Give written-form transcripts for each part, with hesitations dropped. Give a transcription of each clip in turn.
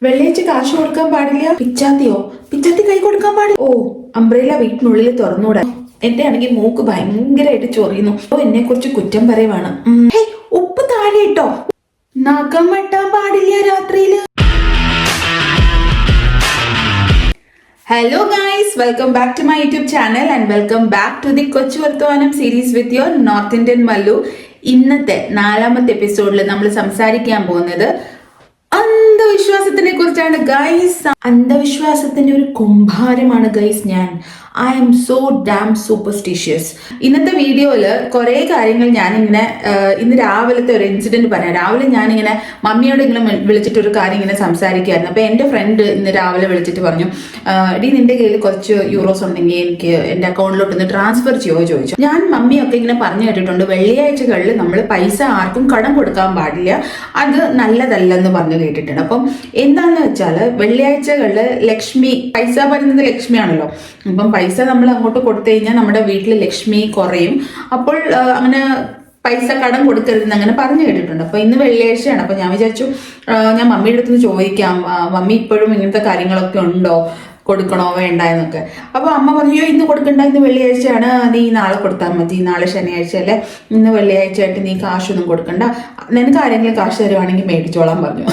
വെള്ളിയാഴ്ച കാശ് കൊടുക്കാൻ പാടില്ല. പിച്ചാത്തിയോ? പിച്ചാത്തി കൈ കൊടുക്കാൻ പാടില്ല. ഓ, അംബ്രേല വീട്ടിനുള്ളിൽ തുറന്നുകൂടാ. എന്റെ ആണെങ്കിൽ മൂക്ക് ഭയങ്കരമായിട്ട് ചൊറിയുന്നു. എന്നെ കുറിച്ച് കുറ്റം പറയുവാണ്. ഉപ്പ് താഴെ ഇട്ടോ. നഖം വെട്ടാൻ പാടില്ല രാത്രിയില്. Hello guys, welcome back to my YouTube channel and welcome back to the Kochu Varthamanam series with your north Indian Mallu. ഇന്നത്തെ 4ാമത്തെ എപ്പിസോഡിൽ നമ്മൾ സംസാരിക്കാൻ പോകുന്നത് അന്ധവിശ്വാസത്തിനെ കുറിച്ചാണ് ഗൈസ്. അന്ധവിശ്വാസത്തിന്റെ ഒരു കുംഭാരമാണ് ഗൈസ് ഞാൻ. I M so dam superstitious. ഇന്നത്തെ വീഡിയോയില് കുറെ കാര്യങ്ങൾ ഞാനിങ്ങനെ ഇന്ന് രാവിലത്തെ ഒരു ഇൻസിഡന്റ് പറയാം. രാവിലെ ഞാനിങ്ങനെ മമ്മിയോട് ഇങ്ങനെ വിളിച്ചിട്ട് ഒരു കാര്യം ഇങ്ങനെ സംസാരിക്കുകയായിരുന്നു. അപ്പൊ എന്റെ ഫ്രണ്ട് ഇന്ന് രാവിലെ വിളിച്ചിട്ട് പറഞ്ഞു, ഡി നിന്റെ കയ്യിൽ കുറച്ച് യൂറോസ് ഉണ്ടെങ്കിൽ എനിക്ക് എന്റെ അക്കൗണ്ടിലോട്ട് ഒന്ന് ട്രാൻസ്ഫർ ചെയ്യുമോ ചോദിച്ചു. ഞാൻ മമ്മിയൊക്കെ ഇങ്ങനെ പറഞ്ഞു കേട്ടിട്ടുണ്ട്, വെള്ളിയാഴ്ചകളിൽ നമ്മൾ പൈസ ആർക്കും കടം കൊടുക്കാൻ പാടില്ല, അത് നല്ലതല്ലെന്ന് പറഞ്ഞു കേട്ടിട്ടുണ്ട്. അപ്പം എന്താന്ന് വെച്ചാല് വെള്ളിയാഴ്ചകളില് ലക്ഷ്മി, പൈസ പറയുന്നത് ലക്ഷ്മിയാണല്ലോ, അപ്പം പൈസ നമ്മൾ അങ്ങോട്ട് കൊടുത്തു കഴിഞ്ഞാൽ നമ്മുടെ വീട്ടിൽ ലക്ഷ്മി കുറയും. അപ്പോൾ അങ്ങനെ പൈസ കടം കൊടുക്കരുതെന്ന് അങ്ങനെ പറഞ്ഞു കേട്ടിട്ടുണ്ട്. അപ്പൊ ഇന്ന് വെള്ളിയാഴ്ചയാണ്. അപ്പൊ ഞാൻ വിചാരിച്ചു ഞാൻ മമ്മിയുടെ അടുത്ത് ചോദിക്കാം, മമ്മി ഇപ്പോഴും ഇങ്ങനത്തെ കാര്യങ്ങളൊക്കെ ഉണ്ടോ, കൊടുക്കണോ വേണ്ട എന്നൊക്കെ. അപ്പൊ അമ്മ പറഞ്ഞു, ഇന്ന് കൊടുക്കണ്ട, ഇന്ന് വെള്ളിയാഴ്ചയാണ്, നീ നാളെ കൊടുത്താൽ മതി, നാളെ ശനിയാഴ്ച അല്ലേ, ഇന്ന് വെള്ളിയാഴ്ച ആയിട്ട് നീ കാശൊന്നും കൊടുക്കണ്ട, നിനക്ക് ആരെങ്കിലും കാശ് തരുവാണെങ്കിൽ മേടിച്ചോളാൻ പറഞ്ഞു.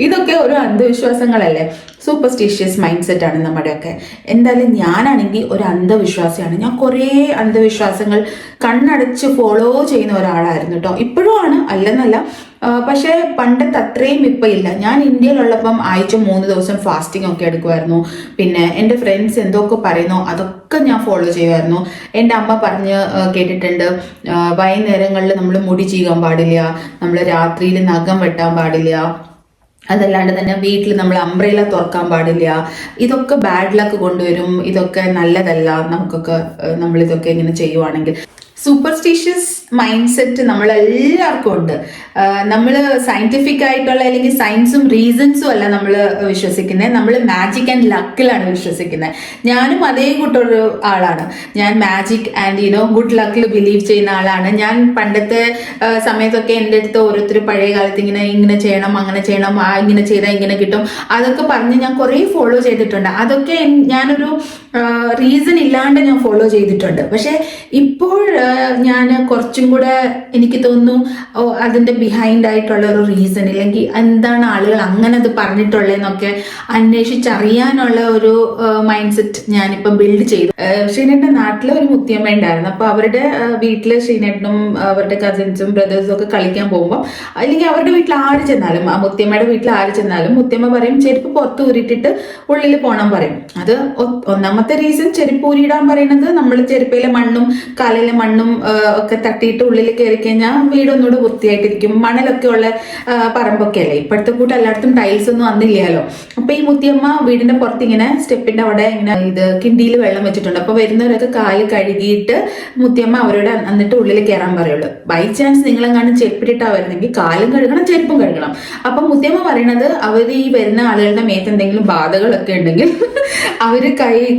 ഇതൊക്കെ ഓരോ അന്ധവിശ്വാസങ്ങളല്ലേ, സൂപ്പർസ്റ്റിഷ്യസ് മൈൻഡ് സെറ്റ് ആണ് നമ്മുടെയൊക്കെ. എന്തായാലും ഞാനാണെങ്കിൽ ഒരു അന്ധവിശ്വാസിയാണ്. ഞാൻ കുറേ അന്ധവിശ്വാസങ്ങൾ കണ്ണടച്ച് ഫോളോ ചെയ്യുന്ന ഒരാളായിരുന്നു കേട്ടോ. ഇപ്പോഴും ആണ്, അല്ലെന്നല്ല, പക്ഷെ പണ്ടത്തെ അത്രയും ഇപ്പം ഇല്ല. ഞാൻ ഇന്ത്യയിലുള്ളപ്പം ആഴ്ച 3 ദിവസം ഫാസ്റ്റിംഗ് ഒക്കെ എടുക്കുമായിരുന്നു. പിന്നെ എൻ്റെ ഫ്രണ്ട്സ് എന്തൊക്കെ പറയുന്നോ അതൊക്കെ ഞാൻ ഫോളോ ചെയ്യുമായിരുന്നു. എൻ്റെ അമ്മ പറഞ്ഞ് കേട്ടിട്ടുണ്ട്, വൈകുന്നേരങ്ങളിൽ നമ്മൾ മുടി ചീകാൻ പാടില്ല, നമ്മൾ രാത്രിയിൽ നഖം വെട്ടാൻ പാടില്ല, അതല്ലാണ്ട് തന്നെ വീട്ടിൽ നമ്മൾ അംബ്രേല തുറക്കാൻ പാടില്ല, ഇതൊക്കെ ബാഡ് ലക്ക് കൊണ്ടുവരും, ഇതൊക്കെ നല്ലതല്ല നമുക്കൊക്കെ, നമ്മളിതൊക്കെ ഇങ്ങനെ ചെയ്യുവാണെങ്കിൽ. സൂപ്പർസ്റ്റിഷ്യസ് മൈൻഡ് സെറ്റ് നമ്മളെല്ലാവർക്കും ഉണ്ട്. നമ്മൾ സയന്റിഫിക് ആയിട്ടുള്ള അല്ലെങ്കിൽ സയൻസും റീസൺസും അല്ല നമ്മൾ വിശ്വസിക്കുന്നത്, നമ്മൾ മാജിക് ആൻഡ് ലക്കിലാണ് വിശ്വസിക്കുന്നത്. ഞാനും അതേ കൂട്ടൊരു ആളാണ്. ഞാൻ മാജിക് ആൻഡ് ഗുഡ് ലക്കിൽ ബിലീവ് ചെയ്യുന്ന ആളാണ്. ഞാൻ പണ്ടത്തെ സമയത്തൊക്കെ എൻ്റെ അടുത്ത് ഓരോരുത്തർ പഴയ കാലത്ത് ഇങ്ങനെ ചെയ്യണം, അങ്ങനെ ചെയ്യണം, ഇങ്ങനെ ചെയ്താൽ ഇങ്ങനെ കിട്ടും, അതൊക്കെ പറഞ്ഞ് ഞാൻ കുറേ ഫോളോ ചെയ്തിട്ടുണ്ട്. അതൊക്കെ ഞാനൊരു റീസൺ ഇല്ലാണ്ട് ഞാൻ ഫോളോ ചെയ്തിട്ടുണ്ട്. പക്ഷെ ഇപ്പോൾ ഞാൻ കുറച്ചും കൂടെ എനിക്ക് തോന്നുന്നു അതിന്റെ ബിഹൈൻഡ് ആയിട്ടുള്ള ഒരു റീസൺ, ഇല്ലെങ്കിൽ എന്താണ് ആളുകൾ അങ്ങനെ അത് പറഞ്ഞിട്ടുള്ളതെന്നൊക്കെ അന്വേഷിച്ചറിയാനുള്ള ഒരു മൈൻഡ് സെറ്റ് ഞാനിപ്പം ബിൽഡ് ചെയ്തു. ശ്രീനേട്ടൻ്റെ നാട്ടിലെ ഒരു മുത്തിയമ്മ ഉണ്ടായിരുന്നു. അപ്പൊ അവരുടെ വീട്ടില് ശ്രീനേട്ടനും അവരുടെ കസിൻസും ബ്രദേഴ്സും ഒക്കെ കളിക്കാൻ പോകുമ്പോൾ, അല്ലെങ്കിൽ അവരുടെ വീട്ടിൽ ആര് ചെന്നാലും, ആ മുത്തിയമ്മയുടെ വീട്ടിൽ ആര് ചെന്നാലും മുത്തിയമ്മ പറയും ചെരുപ്പ് പുറത്ത് ഊരിട്ടിട്ട് ഉള്ളിൽ പോകണം പറയും. അത് ഒന്നാമത്തെ റീസൺ, ചെരുപ്പ് ഊരിയിടാൻ പറയുന്നത് നമ്മൾ ചെരുപ്പയിലെ മണ്ണും കാലിലെ മണ്ണും ഒക്കെ തട്ടിയിട്ട് ഉള്ളിൽ കയറി കഴിഞ്ഞാൽ വീടൊന്നുകൂടെ വൃത്തിയായിട്ടിരിക്കും. മണലൊക്കെ ഉള്ള പറമ്പൊക്കെ അല്ലേ, ഇപ്പോഴത്തെ കൂട്ട് എല്ലായിടത്തും ടൈൽസ് ഒന്നും വന്നില്ലല്ലോ. അപ്പൊ ഈ മുത്തിയമ്മ വീടിന്റെ പുറത്ത് ഇങ്ങനെ സ്റ്റെപ്പിന്റെ അവിടെ ഇങ്ങനെ കിണ്ടിയിൽ വെള്ളം വെച്ചിട്ടുണ്ട്. അപ്പൊ വരുന്നവരൊക്കെ കാല് കഴുകിയിട്ട് മുത്തിയമ്മ അവരോട് എന്നിട്ട് ഉള്ളിൽ കയറാൻ പറയുള്ളൂ. ബൈ ചാൻസ് നിങ്ങളെങ്ങാനും ചെരുപ്പിട്ടിട്ടാ വരുന്നെങ്കിൽ കാലും കഴുകണം, ചെരുപ്പും കഴുകണം. അപ്പൊ മുത്തിയമ്മ പറയണത് അവർ ഈ വരുന്ന ആളുകളുടെ മേത്ത് എന്തെങ്കിലും ബാധകളൊക്കെ ഉണ്ടെങ്കിൽ അവര്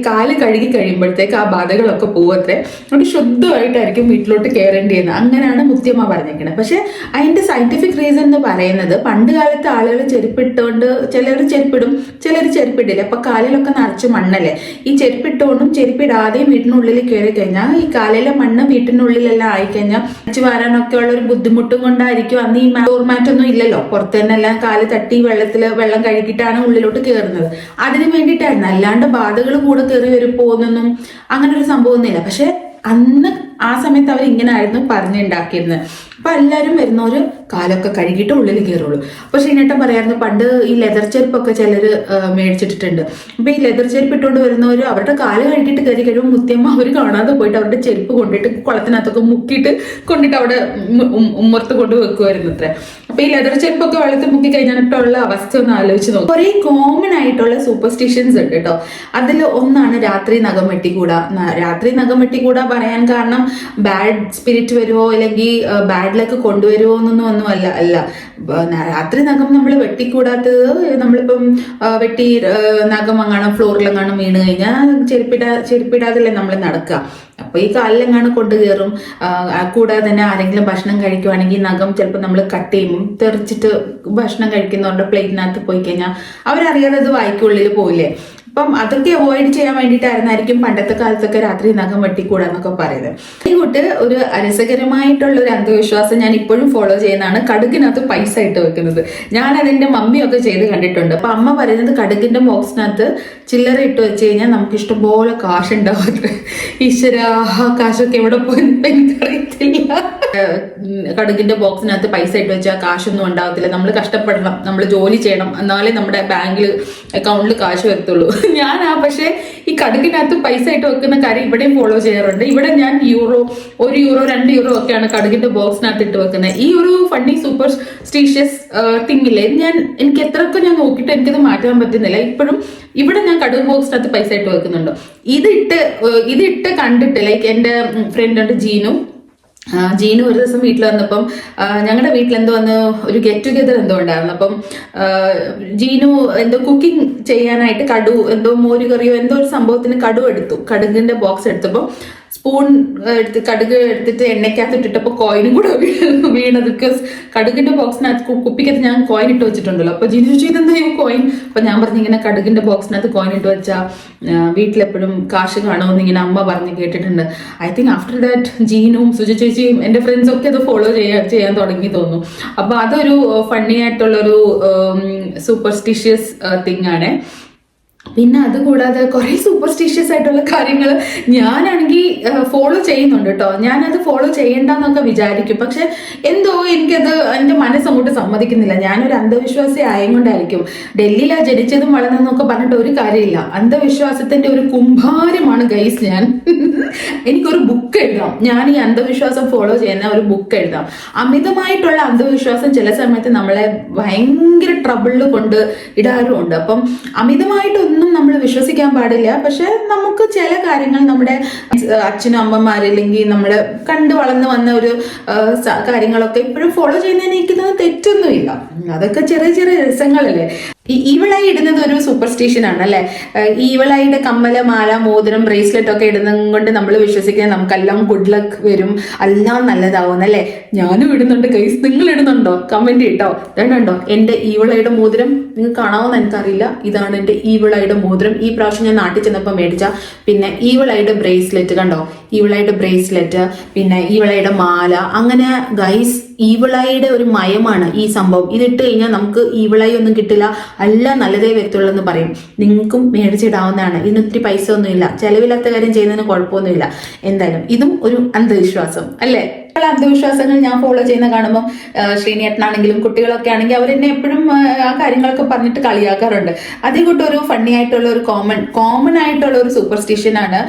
കാല് കഴുകി കഴിയുമ്പോഴത്തേക്ക് ആ ബാധകളൊക്കെ പോവത്രേ, അത് ശുദ്ധമായിട്ടായിരിക്കും വീട്ടിലോട്ട് കയറേണ്ടിയെന്ന്. അങ്ങനെയാണ് മുത്തിയമ്മ പറഞ്ഞേക്കുന്നത്. പക്ഷെ അതിന്റെ സയന്റിഫിക് റീസൺ എന്ന് പറയുന്നത്, പണ്ട് കാലത്ത് ആളുകൾ ചെരുപ്പിട്ടുകൊണ്ട്, ചിലർ ചെരുപ്പിടും, ചിലർ ചെരുപ്പിടില്ല. അപ്പൊ കാലിലൊക്കെ നിറച്ച് മണ്ണല്ലേ, ഈ ചെരുപ്പിട്ടുകൊണ്ടും ചെരുപ്പിടാതെയും വീട്ടിനുള്ളിൽ കയറി കഴിഞ്ഞാൽ ഈ കാലിലെ മണ്ണ് വീട്ടിനുള്ളിലെല്ലാം ആയിക്കഴിഞ്ഞാൽ അടിച്ചു വാരാനൊക്കെ ഉള്ള ഒരു ബുദ്ധിമുട്ടും കൊണ്ടായിരിക്കും. അന്ന് ഈ ഡോർ മാറ്റൊന്നും ഇല്ലല്ലോ, പുറത്ത് തന്നെ എല്ലാം കാല് തട്ടി വെള്ളം കഴുകിയിട്ടാണ് ഉള്ളിലോട്ട് കയറുന്നത്. അതിന് വേണ്ടിയിട്ടായിരുന്നു, അല്ലാണ്ട് ബാധകൾ കൂടെ കയറി പോകുന്നൊന്നും അങ്ങനെ ഒരു സംഭവമൊന്നുമില്ല. പക്ഷെ അന്ന് ആ സമയത്ത് അവർ ഇങ്ങനെ ആയിരുന്നു പറഞ്ഞുണ്ടാക്കിയിരുന്നത്. അപ്പൊ എല്ലാവരും വരുന്നവര് കാലൊക്കെ കഴുകിയിട്ട് ഉള്ളിൽ കയറുള്ളൂ. അപ്പൊ ശ്രീനേട്ടൻ പറയായിരുന്നു, പണ്ട് ഈ ലെതർ ചെരുപ്പൊക്കെ ചിലര് മേടിച്ചിട്ടുണ്ട്. അപ്പൊ ഈ ലെതർ ചെരുപ്പ് ഇട്ടുകൊണ്ട് വരുന്നവര് അവരുടെ കാല് കഴുകിയിട്ട് കയറി കഴിയുമ്പോൾ മുത്തിയമ്മ അവർ കാണാതെ പോയിട്ട് അവരുടെ ചെരുപ്പ് കൊണ്ടിട്ട് കുളത്തിനകത്തൊക്കെ മുക്കിയിട്ട് കൊണ്ടിട്ട് അവിടെ ഉമ്മർത്ത് കൊണ്ട് വെക്കുമായിരുന്നു അത്ര. അപ്പൊ ഈ ലെതർ ചെരുപ്പൊക്കെ വെള്ളത്തിൽ മുക്കി കഴിഞ്ഞിട്ടുള്ള അവസ്ഥ ഒന്ന് ആലോചിച്ച് നോക്കും. കുറെ കോമൺ ആയിട്ടുള്ള സൂപ്പർസ്റ്റിഷ്യൻസ് ഉണ്ട് കേട്ടോ. അതിൽ ഒന്നാണ് രാത്രി നഖം വെട്ടിക്കൂടാ. രാത്രി നഖം വെട്ടിക്കൂടാ പറയാൻ കാരണം, ബാഡ് സ്പിരിറ്റ് വരുമോ അല്ലെങ്കിൽ ബാഡ് ലക്ക് കൊണ്ടുവരുമോ ഒന്നും അല്ല. രാത്രി നഖം നമ്മൾ വെട്ടിക്കൂടാത്തത്, നമ്മളിപ്പം വെട്ടി നഖം അങ്ങാണം ഫ്ലോറിലെങ്ങാണം വീണ് കഴിഞ്ഞാൽ ചെരുപ്പിടാതല്ലേ നമ്മൾ നടക്കുക. അപ്പൊ ഈ കാലിലെങ്ങാണ് കൊണ്ട് കയറും. കൂടാതെ തന്നെ ആരെങ്കിലും ഭക്ഷണം കഴിക്കുവാണെങ്കിൽ നഖം ചിലപ്പോൾ നമ്മൾ കട്ട് ചെയ്യുമ്പോൾ തെറിച്ചിട്ട് ഭക്ഷണം കഴിക്കുന്നവരുടെ പ്ലേറ്റിനകത്ത് പോയി കഴിഞ്ഞാൽ അവരറിയാതെ അത് വായ്ക്കുള്ളിൽ പോയില്ലേ. അപ്പം അതൊക്കെ അവോയ്ഡ് ചെയ്യാൻ വേണ്ടിയിട്ടായിരുന്നായിരിക്കും പണ്ടത്തെ കാലത്തൊക്കെ രാത്രി നഖം വെട്ടിക്കൂടാന്നൊക്കെ പറയുന്നത്. ഈ കൂട്ട് ഒരു രസകരമായിട്ടുള്ള ഒരു അന്ധവിശ്വാസം ഞാൻ ഇപ്പോഴും ഫോളോ ചെയ്യുന്നതാണ് കടുകിനകത്ത് പൈസ ഇട്ട് വെക്കുന്നത്. ഞാൻ അതിന്റെ മമ്മിയൊക്കെ ചെയ്ത് കണ്ടിട്ടുണ്ട്. അപ്പൊ അമ്മ പറയുന്നത് കടുകിന്റെ ബോക്സിനകത്ത് ചില്ലറ ഇട്ട് വെച്ച് കഴിഞ്ഞാൽ നമുക്ക് ഇഷ്ടംപോലെ കാശുണ്ടാവും. ഈശ്വര, കാശൊക്കെ എവിടെ പോയി എനിക്കറിയത്തില്ല. കടുകിന്റെ ബോക്സിനകത്ത് പൈസ ഇട്ട് വെച്ചാൽ കാശൊന്നും ഉണ്ടാവത്തില്ല. നമ്മൾ കഷ്ടപ്പെടണം, നമ്മൾ ജോലി ചെയ്യണം, എന്നാലേ നമ്മുടെ ബാങ്കിൽ അക്കൗണ്ടിൽ കാശ് വരത്തുള്ളൂ. പക്ഷേ ഈ കടുകിനകത്ത് പൈസ ഇട്ട് വെക്കുന്ന കാര്യം ഇവിടെയും ഫോളോ ചെയ്യാറുണ്ട്. ഇവിടെ ഞാൻ യൂറോ, 1 യൂറോ 2 യൂറോ ഒക്കെയാണ് കടുകിന്റെ ബോക്സിനകത്ത് ഇട്ട് വെക്കുന്നത്. ഈ ഒരു ഫണ്ണി സൂപ്പർ സ്റ്റീഷ്യസ് തിങ്ങില്ലേ, എനിക്ക് എത്രയൊക്കെ ഞാൻ നോക്കിയിട്ട് എനിക്കത് മാറ്റാൻ പറ്റുന്നില്ല. ഇപ്പോഴും ഇവിടെ ഞാൻ കടുക് ബോക്സിനകത്ത് പൈസ ഇട്ട് വെക്കുന്നുണ്ട്. ഇതിട്ട് കണ്ടിട്ട് ലൈക്ക് എൻ്റെ ഫ്രണ്ട് ഉണ്ട് ജീനു ഒരു ദിവസം വീട്ടിൽ വന്നപ്പം ഞങ്ങളുടെ വീട്ടിൽ എന്തോ വന്ന് ഒരു ഗെറ്റ് ടുഗെദർ എന്തോ ഉണ്ടായിരുന്നു. അപ്പം ജീനു എന്തോ കുക്കിംഗ് ചെയ്യാനായിട്ട് എന്തോ മോരുകറിയോ എന്തോ ഒരു സംഭവത്തിന് കടുകിന്റെ ബോക്സ് എടുത്തപ്പോൾ സ്പൂൺ കടുക് എടുത്തിട്ട് എണ്ണയ്ക്കകത്ത് ഇട്ടിട്ടപ്പോൾ കോയിനും കൂടെ വീണത്. ബിക്കോസ് കടുകിന്റെ ബോക്സിനകത്ത് കുപ്പിക്കകത്ത് ഞാൻ കോയിൻ ഇട്ട് വെച്ചിട്ടുണ്ടല്ലോ. അപ്പൊ ജിനു ചോദിച്ചു ഇതെന്താ കോയിൻ? അപ്പൊ ഞാൻ പറഞ്ഞു ഇങ്ങനെ കടുകിന്റെ ബോക്സിനകത്ത് കോയിൻ ഇട്ട് വെച്ചാൽ വീട്ടിലെപ്പോഴും കാശ് കാണുമെന്ന് ഇങ്ങനെ അമ്മ പറഞ്ഞ് കേട്ടിട്ടുണ്ട്. ഐ തിങ്ക് ആഫ്റ്റർ ദാറ്റ് ജീനും സുജ ചേച്ചിയും എന്റെ ഫ്രണ്ട്സും ഒക്കെ അത് ഫോളോ ചെയ്യാൻ തുടങ്ങി തോന്നുന്നു. അപ്പൊ അതൊരു ഫണ്ണി ആയിട്ടുള്ളൊരു സൂപ്പർസ്റ്റിഷ്യസ് തിങ് ആണ്. പിന്നെ അതുകൂടാതെ കുറെ സൂപ്പർസ്റ്റിഷ്യസ് ആയിട്ടുള്ള കാര്യങ്ങൾ ഞാനാണെങ്കിൽ ഫോളോ ചെയ്യുന്നുണ്ട് കേട്ടോ. ഞാനത് ഫോളോ ചെയ്യണ്ടെന്നൊക്കെ വിചാരിക്കും, പക്ഷെ എന്തോ എനിക്കത് എൻ്റെ മനസ്സങ്ങോട്ട് സമ്മതിക്കുന്നില്ല. ഞാനൊരു അന്ധവിശ്വാസി ആയതുകൊണ്ടായിരിക്കും. ഡൽഹിയിലാണ് ജനിച്ചതും വളർന്നതെന്നൊക്കെ പറഞ്ഞിട്ട് ഒരു കാര്യമില്ല. അന്ധവിശ്വാസത്തിന്റെ ഒരു കുംഭാരമാണ് ഗൈസ് ഞാൻ. എനിക്കൊരു ബുക്ക് എഴുതാം, ഞാൻ ഈ അന്ധവിശ്വാസം ഫോളോ ചെയ്യുന്ന ഒരു ബുക്ക് എഴുതാം. അമിതമായിട്ടുള്ള അന്ധവിശ്വാസം ചില സമയത്ത് നമ്മളെ ഭയങ്കര ട്രബിളിൽ കൊണ്ട് ഇടാറുമുണ്ട്. അപ്പം അമിതമായിട്ടൊന്നും നമ്മൾ വിശ്വസിക്കാൻ പാടില്ല. പക്ഷെ നമുക്ക് ചില കാര്യങ്ങൾ നമ്മുടെ അച്ഛനും അമ്മമാരില്ലെങ്കിൽ നമ്മുടെ കണ്ടു വളർന്നു വന്ന ഒരു കാര്യങ്ങളൊക്കെ ഇപ്പോഴും ഫോളോ ചെയ്യുന്നതിന് എനിക്ക് തെറ്റൊന്നുമില്ല. അതൊക്കെ ചെറിയ ചെറിയ രസങ്ങളല്ലേ. ഈവളായി ഇടുന്നത് ഒരു സൂപ്പർസ്റ്റിഷൻ ആണ് അല്ലെ. ഈവളായിയുടെ കമ്മല്, മാല, മോതിരം, ബ്രേസ്ലെറ്റ് ഒക്കെ ഇടുന്നത് കൊണ്ട് നമ്മൾ വിശ്വസിക്കുന്നത് നമുക്കെല്ലാം ഗുഡ് ലക്ക് വരും, എല്ലാം നല്ലതാവും അല്ലെ. ഞാനും ഇടുന്നുണ്ട് ഗൈസ്, നിങ്ങൾ ഇടുന്നുണ്ടോ? കമന്റ് ചെയ്ട്ടോ. രണ്ടുണ്ടോ എന്റെ ഈവളായുടെ മോതിരം? നിങ്ങൾക്ക് കാണാമെന്ന് എനിക്കറിയില്ല. ഇതാണ് എന്റെ ഈവളായുടെ മോതിരം. ഈ പ്രാവശ്യം ഞാൻ നാട്ടിൽ ചെന്നപ്പോൾ മേടിച്ച. പിന്നെ ഈവളായുടെ ബ്രേസ്ലെറ്റ് കണ്ടോ, ഈവളായുടെ ബ്രേസ്ലെറ്റ്, പിന്നെ ഈവളായുടെ മാല. അങ്ങനെ ഗൈസ് ഈവളായിയുടെ ഒരു മയമാണ് ഈ സംഭവം. ഇതിട്ട് കഴിഞ്ഞാൽ നമുക്ക് ഈവളായി ഒന്നും കിട്ടില്ല, എല്ലാം നല്ലതേ വരത്തുള്ളൂ എന്ന് പറയും. നിങ്ങൾക്കും മേടിച്ചിടാവുന്നതാണ്. ഇതിനൊത്തിരി പൈസ ഒന്നുമില്ല, ചെലവില്ലാത്ത കാര്യം ചെയ്യുന്നതിന് കുഴപ്പമൊന്നുമില്ല. എന്തായാലും ഇതും ഒരു അന്ധവിശ്വാസം അല്ലേ. അന്ധവിശ്വാസങ്ങൾ ഞാൻ ഫോളോ ചെയ്യുന്ന കാണുമ്പോൾ ശ്രീനിയേട്ടനാണെങ്കിലും കുട്ടികളൊക്കെ ആണെങ്കിൽ അവരെന്നെ എപ്പോഴും ആ കാര്യങ്ങളൊക്കെ പറഞ്ഞിട്ട് കളിയാക്കാറുണ്ട്. അതേ കൂട്ട് ഒരു ഫണ്ണി ആയിട്ടുള്ള ഒരു കോമൺ ആയിട്ടുള്ള ഒരു സൂപ്പർസ്റ്റിഷൻ ആണ്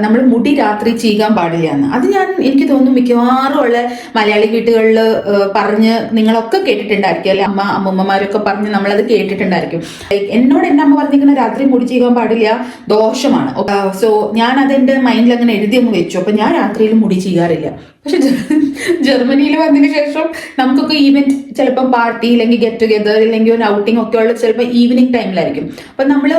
നമ്മൾ മുടി രാത്രി ചീകാൻ പാടില്ല എന്ന്. അത് എനിക്ക് തോന്നുന്നു മിക്കവാറും ഉള്ള മലയാളി വീട്ടുകളിൽ പറഞ്ഞ് നിങ്ങളൊക്കെ കേട്ടിട്ടുണ്ടായിരിക്കും അല്ലെ. അമ്മൂമ്മമാരൊക്കെ പറഞ്ഞ് നമ്മളത് കേട്ടിട്ടുണ്ടായിരിക്കും. എന്നോട് എന്റെ അമ്മ പറഞ്ഞിരിക്കുന്ന രാത്രി മുടി ചീകാൻ പാടില്ല, ദോഷമാണ്. സോ ഞാൻ അതെന്റെ മൈൻഡിൽ അങ്ങനെ എഴുതി അങ്ങ് വെച്ചു. അപ്പൊ ഞാൻ രാത്രിയിൽ മുടി ചീകാറില്ല. പക്ഷെ ജർമ്മനിയിൽ വന്നതിന് ശേഷം നമുക്കൊക്കെ ഈവന്റ് ചിലപ്പോൾ പാർട്ടി ഇല്ലെങ്കിൽ ഗെറ്റ് ടുഗെദർ ഇല്ലെങ്കിൽ ഒരു ഔട്ടിംഗ് ഒക്കെ ഉള്ളത് ചിലപ്പോൾ ഈവനിങ് ടൈമിലായിരിക്കും. അപ്പൊ നമ്മൾ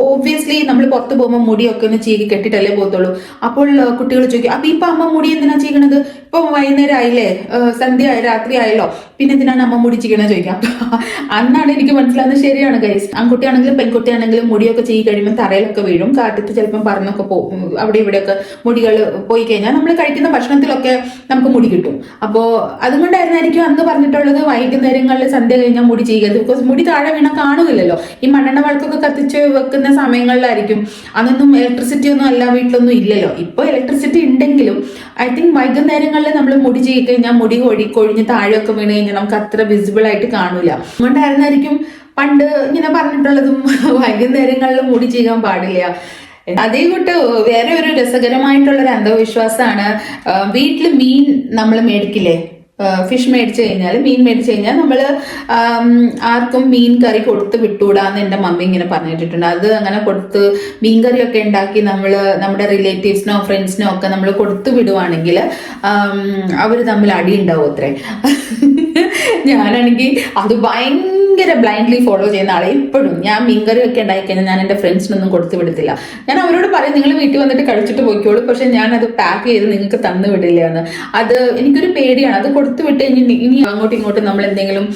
ഓബ്വിയസ്ലി നമ്മൾ പുറത്ത് പോകുമ്പോൾ മുടിയൊക്കെ ഒന്ന് ചീകി കെട്ടിട്ടല്ലേ പോകത്തുള്ളൂ. അപ്പോൾ കുട്ടികൾ ചോദിക്കും, അപ്പൊ ഇപ്പൊ അമ്മ മുടി എന്തിനാ ചീകണത്? ഇപ്പൊ വൈകുന്നേരം ആയില്ലേ, സന്ധ്യ രാത്രി ആയല്ലോ, പിന്നെ എന്തിനാണ് അമ്മ മുടി ചീകണത് ചോദിക്കാം. അന്നാണ് എനിക്ക് മനസ്സിലാവുന്നത് ശരിയാണ് ഗൈസ്. ആൺകുട്ടിയാണെങ്കിലും പെൺകുട്ടിയാണെങ്കിലും മുടിയൊക്കെ ചീകി കഴിയുമ്പോൾ തറയിലൊക്കെ വീഴും, കാറ്റത്ത് ചിലപ്പം പറന്നൊക്കെ പോകും. അവിടെ ഇവിടെയൊക്കെ മുടികൾ പോയി കഴിഞ്ഞാൽ നമ്മൾ കഴിക്കുന്ന ഭക്ഷണത്തിലൊക്കെ നമുക്ക് മുടി കിട്ടും. അപ്പോ അതുകൊണ്ടായിരുന്നായിരിക്കും അന്ന് പറഞ്ഞിട്ടുള്ളത് വൈകുന്നേരങ്ങളിൽ സന്ധ്യ കഴിഞ്ഞാൽ മുടി ചെയ്യരുത്. ബിക്കോസ് മുടി താഴെ വീണ കാണുകയില്ലല്ലോ. ഈ മണ്ണെണ്ണ വിളക്കൊക്കെ കത്തിച്ച് വെക്കുന്ന സമയങ്ങളിലായിരിക്കും. അതൊന്നും ഇലക്ട്രിസിറ്റി ഒന്നും അല്ല, വീട്ടിലൊന്നും ഇല്ലല്ലോ. ഇപ്പൊ ഇലക്ട്രിസിറ്റി ഉണ്ടെങ്കിലും ഐ തിങ്ക് വൈകുന്നേരങ്ങളിൽ നമ്മൾ മുടി ചെയ്ത് കഴിഞ്ഞാൽ മുടി കൊഴിഞ്ഞ് താഴെയൊക്കെ വീണ് കഴിഞ്ഞാൽ നമുക്ക് അത്ര വിസിബിൾ ആയിട്ട് കാണൂല. അതുകൊണ്ടായിരുന്നായിരിക്കും പണ്ട് ഇങ്ങനെ പറഞ്ഞിട്ടുള്ളതും വൈകുന്നേരങ്ങളിൽ മുടി ചെയ്യാൻ പാടില്ല. അതേ കൂട്ട് വേറെ ഒരു രസകരമായിട്ടുള്ള ഒരു അന്ധവിശ്വാസമാണ് വീട്ടിൽ മീൻ നമ്മൾ മേടിക്കില്ലേ, ഫിഷ് മേടിച്ചു കഴിഞ്ഞാൽ, മീൻ മേടിച്ചു കഴിഞ്ഞാൽ നമ്മൾ ആർക്കും മീൻ കറി കൊടുത്ത് വിട്ടുകൂടാന്ന് എൻ്റെ മമ്മി ഇങ്ങനെ പറഞ്ഞിട്ടുണ്ട്. അത് അങ്ങനെ കൊടുത്ത് മീൻ കറിയൊക്കെ ഉണ്ടാക്കി നമ്മൾ നമ്മുടെ റിലേറ്റീവ്സിനോ ഫ്രണ്ട്സിനോ ഒക്കെ നമ്മൾ കൊടുത്തു വിടുവാണെങ്കിൽ അവർ തമ്മിൽ അടി ഉണ്ടാവും അത്രേ. ഞാനാണെങ്കിൽ അത് ഭയങ്കര ബ്ലൈൻഡ്ലി ഫോളോ ചെയ്യുന്ന ആളെ. ഇപ്പോഴും ഞാൻ മീൻകറി ഒക്കെ ഉണ്ടായിക്കഴിഞ്ഞാൽ ഞാൻ എൻ്റെ ഫ്രണ്ട്സിനൊന്നും കൊടുത്തു വിടത്തില്ല. ഞാൻ അവരോട് പറയും നിങ്ങൾ വീട്ടിൽ വന്നിട്ട് കഴിച്ചിട്ട് പോയിക്കോളൂ, പക്ഷെ ഞാൻ അത് പാക്ക് ചെയ്ത് നിങ്ങൾക്ക് തന്നു വിടില്ല എന്ന്. അത് എനിക്കൊരു പേടിയാണ്. അത് കൊടുത്തു വിട്ട് ഇനി അങ്ങോട്ടും ഇങ്ങോട്ടും നമ്മൾ എന്തെങ്കിലും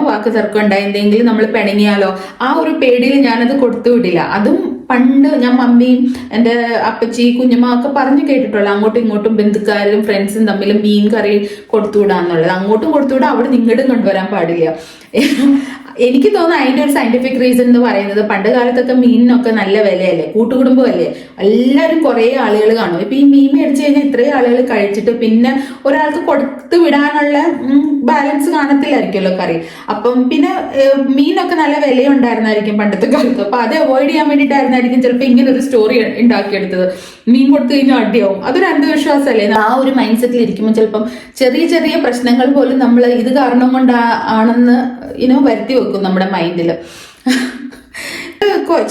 വാക്ക് തർക്കം ഉണ്ടായി എന്തെങ്കിലും നമ്മൾ പിണങ്ങിയാലോ ആ ഒരു പേടിയിൽ ഞാനത് കൊടുത്തു വിടില്ല. അതും പണ്ട് ഞാൻ മമ്മിയും എൻ്റെ അപ്പച്ചി കുഞ്ഞമ്മ ഒക്കെ പറഞ്ഞു കേട്ടിട്ടുള്ള അങ്ങോട്ടും ഇങ്ങോട്ടും ബന്ധുക്കാരും ഫ്രണ്ട്സും തമ്മിൽ മീൻ കറി കൊടുത്തുവിടാന്നുള്ളത്. അങ്ങോട്ടും കൊടുത്തുവിടാം, അവിടെ നിങ്ങടും കൊണ്ടുവരാൻ പാടില്ല. എനിക്ക് തോന്നുന്നു അതിന്റെ ഒരു സയന്റിഫിക് റീസൺ എന്ന് പറയുന്നത് പണ്ട് കാലത്തൊക്കെ മീനിനൊക്കെ നല്ല വിലയല്ലേ, കൂട്ടുകുടുംബമല്ലേ, എല്ലാവരും കുറെ ആളുകൾ കാണും. ഇപ്പൊ ഈ മീൻ മേടിച്ചു കഴിഞ്ഞാൽ ഇത്രയും ആളുകൾ കഴിച്ചിട്ട് പിന്നെ ഒരാൾക്ക് കൊടുത്തു വിടാനുള്ള ബാലൻസ് കാണത്തില്ലായിരിക്കുമല്ലോ കറി. അപ്പം പിന്നെ മീനൊക്കെ നല്ല വിലയുണ്ടായിരുന്നായിരിക്കും പണ്ടത്തെ കാലത്ത്. അപ്പൊ അത് അവോയ്ഡ് ചെയ്യാൻ വേണ്ടിയിട്ടായിരുന്നായിരിക്കും ചിലപ്പോൾ ഇങ്ങനെ ഒരു സ്റ്റോറി ഉണ്ടാക്കിയെടുത്തത്. മീൻ കൊടുത്തു കഴിഞ്ഞാൽ അടിയാവും, അതൊരു അന്ധവിശ്വാസമല്ലേ. ആ ഒരു മൈൻഡ് സെറ്റിൽ ഇരിക്കുമ്പോൾ ചിലപ്പം ചെറിയ ചെറിയ പ്രശ്നങ്ങൾ പോലും നമ്മൾ ഇത് കാരണം കൊണ്ടാണെന്ന് വരുത്തി വെക്കും നമ്മുടെ മൈൻഡിൽ.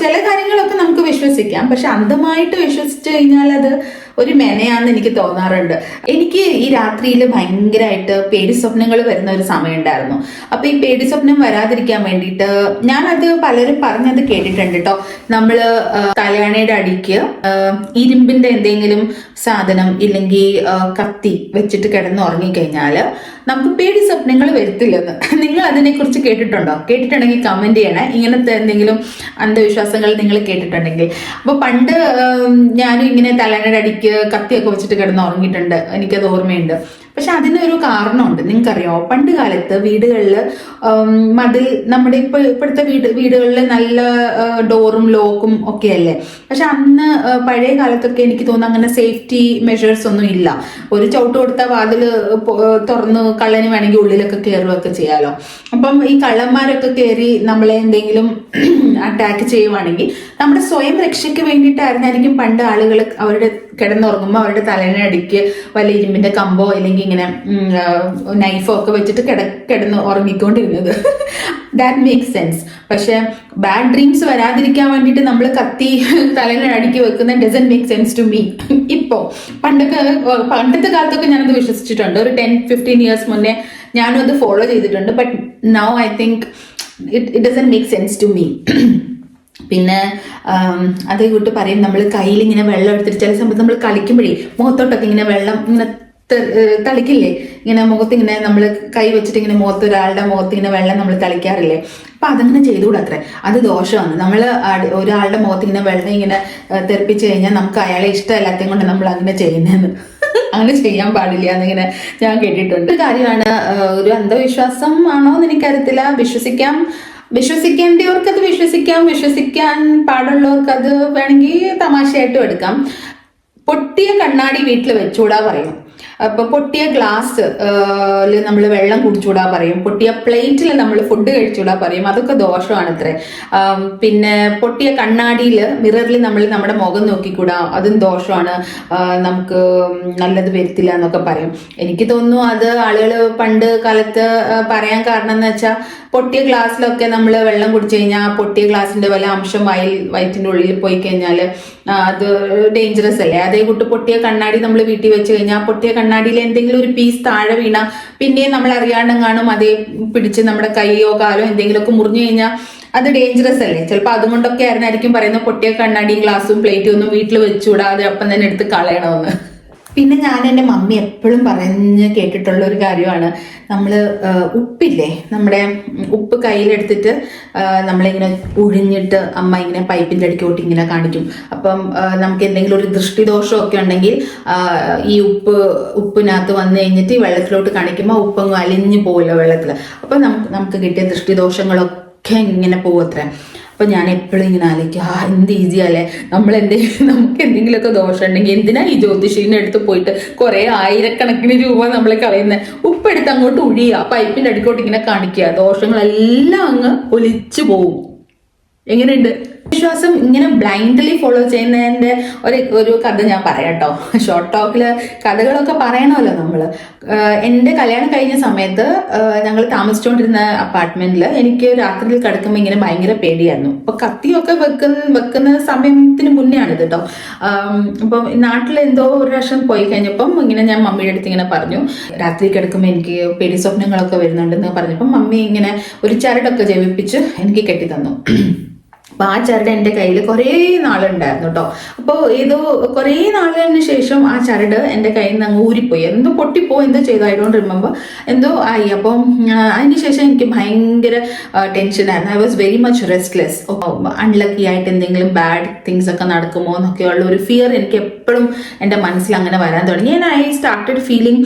ചില കാര്യങ്ങളൊക്കെ നമുക്ക് വിശ്വസിക്കാം, പക്ഷെ അന്ധമായിട്ട് വിശ്വസിച്ചു കഴിഞ്ഞാൽ അത് ഒരു മെനയാണെന്ന് എനിക്ക് തോന്നാറുണ്ട്. എനിക്ക് ഈ രാത്രിയിൽ ഭയങ്കരമായിട്ട് പേടി സ്വപ്നങ്ങൾ വരുന്ന ഒരു സമയം ഉണ്ടായിരുന്നു. അപ്പൊ ഈ പേടി സ്വപ്നം വരാതിരിക്കാൻ വേണ്ടിയിട്ട് ഞാനത് പലരും പറഞ്ഞത് കേട്ടിട്ടുണ്ട് കേട്ടോ. നമ്മള് തലയാണയുടെ അടിക്ക് ഇരുമ്പിന്റെ എന്തെങ്കിലും സാധനം ഇല്ലെങ്കിൽ കത്തി വെച്ചിട്ട് കിടന്ന് ഉറങ്ങിക്കഴിഞ്ഞാല് നമുക്ക് പേടി സ്വപ്നങ്ങൾ വരത്തില്ലെന്ന്. നിങ്ങൾ അതിനെക്കുറിച്ച് കേട്ടിട്ടുണ്ടോ? കേട്ടിട്ടുണ്ടെങ്കിൽ കമന്റ് ചെയ്യണേ, ഇങ്ങനത്തെ എന്തെങ്കിലും അന്ധവിശ്വാസങ്ങൾ നിങ്ങൾ കേട്ടിട്ടുണ്ടെങ്കിൽ. അപ്പൊ പണ്ട് ഞാനും ഇങ്ങനെ തലയുടെ അടിക്ക് കത്തിയൊക്കെ വെച്ചിട്ട് കിടന്ന് ഉറങ്ങിയിട്ടുണ്ട്, എനിക്കത് ഓർമ്മയുണ്ട്. പക്ഷെ അതിനൊരു കാരണമുണ്ട്. നിങ്ങൾക്കറിയാമോ, പണ്ട് കാലത്ത് വീടുകളിൽ മതിൽ നമ്മുടെ ഇപ്പോഴത്തെ വീടുകളിൽ നല്ല ഡോറും ലോക്കും ഒക്കെ അല്ലേ. പക്ഷെ അന്ന് പഴയ കാലത്തൊക്കെ എനിക്ക് തോന്നുന്നു അങ്ങനെ സേഫ്റ്റി മെഷേഴ്സ് ഒന്നും ഇല്ല. ഒരു ചവിട്ട് കൊടുത്താൽ വാതിൽ തുറന്ന് കള്ളന് വേണമെങ്കിൽ ഉള്ളിലൊക്കെ കയറുകയൊക്കെ ചെയ്യാലോ. അപ്പം ഈ കള്ളന്മാരൊക്കെ കയറി നമ്മളെ എന്തെങ്കിലും അറ്റാക്ക് ചെയ്യുവാണെങ്കിൽ നമ്മുടെ സ്വയം രക്ഷയ്ക്ക് വേണ്ടിയിട്ടായിരുന്നായിരിക്കും പണ്ട് ആളുകൾ അവരുടെ കിടന്നുറങ്ങുമ്പോൾ അവരുടെ തലയിനടിക്ക് വല്ല ഇരുമ്പിന്റെ കമ്പോ അല്ലെങ്കിൽ ഇങ്ങനെ നൈഫോ ഒക്കെ വെച്ചിട്ട് കിടന്ന് ഉറങ്ങിക്കൊണ്ടിരുന്നത്. That makes sense. പക്ഷെ ബാഡ് ഡ്രീംസ് വരാതിരിക്കാൻ വേണ്ടിയിട്ട് നമ്മൾ കത്തി തലയിനടിക്ക് വെക്കുന്ന doesn't make sense to me. ഇപ്പോ പണ്ടത്തെ കാലത്തൊക്കെ ഞാനത് വിശ്വസിച്ചിട്ടുണ്ട്. ഒരു 10-15 ഇയേഴ്സ് മുന്നേ ഞാനും അത് ഫോളോ ചെയ്തിട്ടുണ്ട്. But now I think it doesn't make sense to me. പിന്നെ അതേ കൂട്ട് പറയും, നമ്മൾ കയ്യിൽ ഇങ്ങനെ വെള്ളം എടുത്തിട്ട് ചില സമയത്ത് നമ്മൾ കളിക്കുമ്പോഴേ മുഖത്തോട്ടൊക്കെ ഇങ്ങനെ വെള്ളം ഇങ്ങനെ തളിക്കില്ലേ, ഇങ്ങനെ മുഖത്ത് ഇങ്ങനെ നമ്മൾ കൈ വെച്ചിട്ട് ഇങ്ങനെ ഒരാളുടെ മുഖത്ത് ഇങ്ങനെ വെള്ളം നമ്മൾ തളിക്കാറില്ലേ. അപ്പൊ അതങ്ങനെ ചെയ്തുകൂടെ അത്രേ, അത് ദോഷമാണ്. നമ്മൾ ഒരാളുടെ മുഖത്ത് ഇങ്ങനെ വെള്ളം ഇങ്ങനെ തെറിപ്പിച്ചു കഴിഞ്ഞാൽ നമുക്ക് അയാളെ ഇഷ്ടമല്ലാത്തതും കൊണ്ട് നമ്മൾ അങ്ങനെ ചെയ്യുന്നതെന്ന്. അങ്ങനെ ചെയ്യാൻ പാടില്ല എന്നിങ്ങനെ ഞാൻ കേട്ടിട്ടുണ്ട്. കാര്യമാണ്, ഒരു അന്ധവിശ്വാസം ആണോ എന്ന് എനിക്കറിയത്തില്ല. വിശ്വസിക്കേണ്ടവർക്ക് അത് വിശ്വസിക്കാം, വിശ്വസിക്കാൻ പാടുള്ളവർക്ക് അത് വേണമെങ്കിൽ തമാശയായിട്ടും എടുക്കാം. പൊട്ടിയ കണ്ണാടി വീട്ടിൽ വെച്ചുകൂടാ പറയും. അപ്പൊ പൊട്ടിയ ഗ്ലാസ് നമ്മൾ വെള്ളം കുടിച്ചുകൂടാ പറയും. പൊട്ടിയ പ്ലേറ്റിൽ നമ്മൾ ഫുഡ് കഴിച്ചുകൂടാ പറയും. അതൊക്കെ ദോഷമാണ് അത്രേ. പിന്നെ പൊട്ടിയ കണ്ണാടിയിൽ മിററിൽ നമ്മൾ നമ്മുടെ മുഖം നോക്കിക്കൂടാ, അതും ദോഷമാണ്, നമുക്ക് നല്ലത് വരുത്തില്ല എന്നൊക്കെ പറയും. എനിക്ക് തോന്നുന്നു അത് ആളുകൾ പണ്ട് കാലത്ത് പറയാൻ കാരണം എന്ന് വെച്ചാൽ പൊട്ടിയ ഗ്ലാസ്സിലൊക്കെ നമ്മൾ വെള്ളം കുടിച്ചു കഴിഞ്ഞാൽ പൊട്ടിയ ഗ്ലാസിന്റെ വല്ല അംശം വയറ്റിന്റെ ഉള്ളിൽ പോയി കഴിഞ്ഞാൽ അത് ഡേഞ്ചറസ് അല്ലേ. അതേ കൂട്ട് പൊട്ടിയ കണ്ണാടി നമ്മൾ വീട്ടിൽ വെച്ച് കഴിഞ്ഞാൽ പൊട്ടിയ കണ്ണാടിയിൽ എന്തെങ്കിലും ഒരു പീസ് താഴെ വീണ പിന്നെയും നമ്മൾ അറിയാണ്ടും കാണും അതേ പിടിച്ച് നമ്മുടെ കൈയോ കാലോ എന്തെങ്കിലുമൊക്കെ മുറിഞ്ഞു കഴിഞ്ഞാൽ അത് ഡേഞ്ചറസ് അല്ലേ. ചിലപ്പോൾ അതുകൊണ്ടൊക്കെ ആയിരുന്നായിരിക്കും പറയുന്നത് പൊട്ടിയ കണ്ണാടിയും ഗ്ലാസും പ്ലേറ്റും ഒന്നും വീട്ടിൽ വെച്ചുകൂടാതെ അപ്പം തന്നെ എടുത്ത് കളയണമെന്ന്. പിന്നെ ഞാൻ എൻ്റെ മമ്മി എപ്പോഴും പറഞ്ഞ് കേട്ടിട്ടുള്ള ഒരു കാര്യമാണ്, നമ്മൾ ഉപ്പില്ലേ, നമ്മുടെ ഉപ്പ് കയ്യിലെടുത്തിട്ട് നമ്മളിങ്ങനെ ഉഴിഞ്ഞിട്ട് അമ്മ ഇങ്ങനെ പൈപ്പിൻ്റെ അടിക്കോട്ട് ഇങ്ങനെ കാണിക്കും. അപ്പം നമുക്ക് എന്തെങ്കിലും ഒരു ദൃഷ്ടിദോഷമൊക്കെ ഉണ്ടെങ്കിൽ ഈ ഉപ്പിനകത്ത് വന്നു കഴിഞ്ഞിട്ട് ഈ വെള്ളത്തിലോട്ട് കാണിക്കുമ്പോൾ ഉപ്പങ്ങ് അലിഞ്ഞു പോകുമല്ലോ വെള്ളത്തിൽ. അപ്പം നമുക്ക് കിട്ടിയ ദൃഷ്ടിദോഷങ്ങളൊക്കെ ഇങ്ങനെ പോവത്രേ. അപ്പൊ ഞാൻ എപ്പോഴും ഇങ്ങനെ ആലോചിക്കും, എന്ത് ഈസിയല്ലേ, നമുക്ക് എന്തെങ്കിലുമൊക്കെ ദോഷം ഉണ്ടെങ്കിൽ എന്തിനാ ഈ ജ്യോതിഷീനെ എടുത്ത് പോയിട്ട് കുറെ ആയിരക്കണക്കിന് രൂപ നമ്മൾ കളയുന്നത്. ഉപ്പെടുത്ത് അങ്ങോട്ട് ഒഴിയുക, പൈപ്പിന്റെ അടിക്കോട്ട് ഇങ്ങനെ കാണിക്കുക, ദോഷങ്ങളെല്ലാം അങ്ങ് ഒലിച്ചു പോവും. എങ്ങനെയുണ്ട്? വിശ്വാസം ഇങ്ങനെ ബ്ലൈൻഡ്ലി ഫോളോ ചെയ്യുന്നതിന്റെ ഒരു കഥ ഞാൻ പറയാം കേട്ടോ. ഷോർട്ട് ടോക്കില് കഥകളൊക്കെ പറയണമല്ലോ നമ്മള്. എന്റെ കല്യാണം കഴിഞ്ഞ സമയത്ത് ഞങ്ങൾ താമസിച്ചുകൊണ്ടിരുന്ന അപ്പാർട്ട്മെന്റിൽ എനിക്ക് രാത്രിയിൽ കിടക്കുമ്പോൾ ഇങ്ങനെ ഭയങ്കര പേടിയായിരുന്നു. അപ്പൊ കത്തിയൊക്കെ വെക്കുന്ന സമയത്തിന് മുന്നേ ആണിത് കേട്ടോ. അപ്പം നാട്ടിൽ എന്തോ ഒരു പ്രാവശ്യം പോയി കഴിഞ്ഞപ്പം ഇങ്ങനെ ഞാൻ മമ്മിയുടെ അടുത്ത് ഇങ്ങനെ പറഞ്ഞു, രാത്രി കിടക്കുമ്പോൾ എനിക്ക് പേടി സ്വപ്നങ്ങളൊക്കെ വരുന്നുണ്ടെന്ന് പറഞ്ഞപ്പം മമ്മി ഇങ്ങനെ ഒരു ചരടൊക്കെ ജപിപ്പിച്ച് എനിക്ക് കെട്ടി തന്നു. അപ്പൊ ആ ചരട് എൻ്റെ കയ്യിൽ കുറേ നാളുണ്ടായിരുന്നു കേട്ടോ. അപ്പോൾ ഏതോ കുറേ നാളിന് ശേഷം ആ ചരട് എൻ്റെ കയ്യിൽ നിന്ന് അങ്ങ് ഊരിപ്പോയി, എന്തോ പൊട്ടിപ്പോയി, എന്തോ ചെയ്തു, ഐ ഡോണ്ട് റിമെമ്പർ, എന്തോ ആയി. അപ്പം അതിന് ശേഷം എനിക്ക് ഭയങ്കര ടെൻഷനായിരുന്നു. I was very much restless. Unlucky ആയിട്ട് എന്തെങ്കിലും ബാഡ് തിങ്സ് ഒക്കെ നടക്കുമോ എന്നൊക്കെയുള്ള ഒരു ഫിയർ എനിക്ക് എപ്പോഴും എൻ്റെ മനസ്സിൽ അങ്ങനെ വരാൻ തുടങ്ങി. I started feeling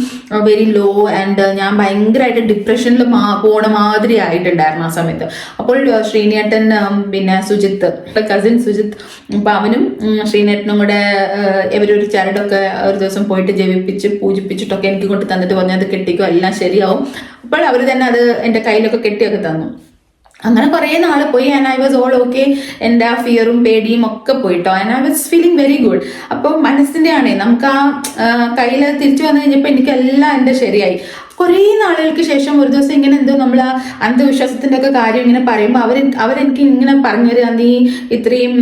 very low and ഞാൻ ഭയങ്കരമായിട്ട് ഡിപ്രഷനിൽ പോണ മാതിരി ആയിട്ടുണ്ടായിരുന്നു ആ സമയത്ത്. അപ്പോൾ ശ്രീനേട്ടൻ പിന്നെ സുജിത്ത്, കസിൻ സുജിത്ത്, അപ്പൊ അവനും ശ്രീനേട്ടനും കൂടെ ഇവരൊരു ചരടൊക്കെ ഒരു ദിവസം പോയിട്ട് ജപിപ്പിച്ച് പൂജിപ്പിച്ചിട്ടൊക്കെ എനിക്ക് കൊണ്ട് തന്നിട്ട് പറഞ്ഞു അത് കെട്ടിക്കോ എല്ലാം ശരിയാവും. അപ്പോൾ അവർ തന്നെ അത് എൻ്റെ കയ്യിലൊക്കെ കെട്ടിയൊക്കെ തന്നു. അങ്ങനെ കുറേ നാൾ പോയി and I was all okay. എൻ്റെ ആ ഫിയറും പേടിയും ഒക്കെ പോയിട്ടോ and I was feeling very good. അപ്പം മനസ്സിൻ്റെ ആണേ നമുക്ക് ആ കയ്യിൽ തിരിച്ചു വന്നു കഴിഞ്ഞപ്പോൾ എനിക്കെല്ലാം എൻ്റെ ശരിയായി. കുറേ നാളുകൾക്ക് ശേഷം ഒരു ദിവസം ഇങ്ങനെ എന്തോ നമ്മൾ ആ അന്ധവിശ്വാസത്തിൻ്റെ ഒക്കെ കാര്യം ഇങ്ങനെ പറയുമ്പോൾ അവരെനിക്ക് ഇങ്ങനെ പറഞ്ഞു തരിക, നീ ഇത്രയും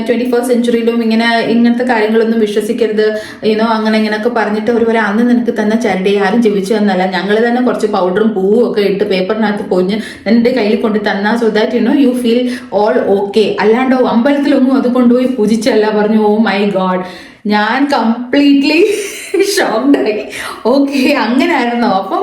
21st സെഞ്ചുറിയിലും ഇങ്ങനത്തെ കാര്യങ്ങളൊന്നും വിശ്വസിക്കരുത്, യുനോ അങ്ങനെ ഇങ്ങനെയൊക്കെ പറഞ്ഞിട്ട് ഒരു വരെ അന്ന് നിനക്ക് തന്നെ ചരടി ആരും ജപിച്ചു തന്നല്ല, ഞങ്ങൾ തന്നെ കുറച്ച് പൗഡറും പൂവും ഒക്കെ ഇട്ട് പേപ്പറിനകത്ത് പൊഞ്ഞ് എൻ്റെ കയ്യിൽ കൊണ്ട് തന്നാ so that you feel all okay. അല്ലാണ്ടോ അമ്പലത്തിലൊന്നും അത് കൊണ്ടുപോയി പൂജിച്ചല്ല. പറഞ്ഞു ഓ മൈ ഗോഡ്, ഞാൻ കംപ്ലീറ്റ്ലി ഷോക്ക്ഡായി. ഓക്കെ, അങ്ങനെ ആയിരുന്നോ? അപ്പം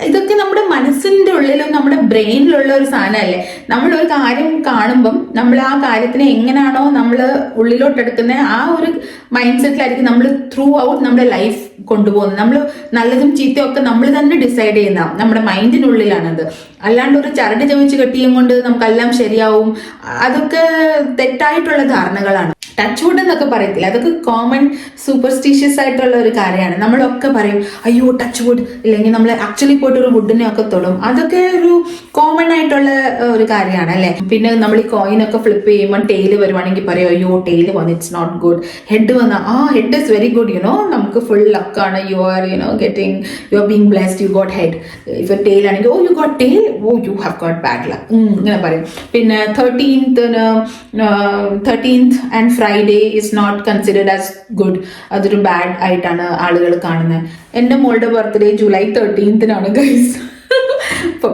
ഇതൊക്കെ നമ്മുടെ മനസ്സിൻ്റെ ഉള്ളിലും നമ്മുടെ ബ്രെയിനിലുള്ള ഒരു സാധനമല്ലേ. നമ്മളൊരു കാര്യം കാണുമ്പം നമ്മൾ ആ കാര്യത്തിനെ എങ്ങനെയാണോ നമ്മൾ ഉള്ളിലോട്ടെടുക്കുന്ന ആ ഒരു മൈൻഡ് സെറ്റിലായിരിക്കും നമ്മൾ ത്രൂ ഔട്ട് നമ്മുടെ ലൈഫ് കൊണ്ടുപോകുന്നത്. നമ്മൾ നല്ലതും ചീത്തയും ഒക്കെ നമ്മൾ തന്നെ ഡിസൈഡ് ചെയ്യുന്ന നമ്മുടെ മൈൻഡിനുള്ളിലാണത്. അല്ലാണ്ട് ഒരു ചരട് ചവിച്ച് കെട്ടിയും കൊണ്ട് നമുക്കെല്ലാം ശരിയാവും, അതൊക്കെ തെറ്റായിട്ടുള്ള ധാരണകളാണ്. ടച്ച് വുഡ് എന്നൊക്കെ പറയത്തില്ല, അതൊക്കെ കോമൺ സൂപ്പർസ്റ്റീഷ്യസ് ആയിട്ടുള്ള ഒരു കാര്യമാണ്. നമ്മളൊക്കെ പറയും അയ്യോ ടച്ച് വുഡ്, ഇല്ലെങ്കിൽ നമ്മൾ ആക്ച്വലി പോയിട്ട് ഒരു വുഡിനെ ഒക്കെ തൊടും. അതൊക്കെ ഒരു കോമൺ ആയിട്ടുള്ള ഒരു കാര്യമാണ് അല്ലേ. പിന്നെ നമ്മൾ ഈ കോയിനൊക്കെ ഫ്ലിപ്പ് ചെയ്യുമ്പോൾ ടെയില് വരുവാണെങ്കിൽ പറയും അയ്യോ ടെയില് വന്ന് ഇറ്റ്സ് നോട്ട് ഗുഡ്. ഹെഡ് വന്ന ഹെഡ് ഇസ് വെരി ഗുഡ്, നമുക്ക് ഫുൾ ലക്കാണ്, you are getting, you are being blessed, you got head. If tail ആണെങ്കിൽ you got tail, you have got bad luck, ഇങ്ങനെ പറയും. പിന്നെ 13th and Friday is not considered as good, അതൊരു bad ആയിട്ടാണ് ആളുകൾ കാണുന്നത്. എൻ്റെ മോളുടെ birthday July 13th guys.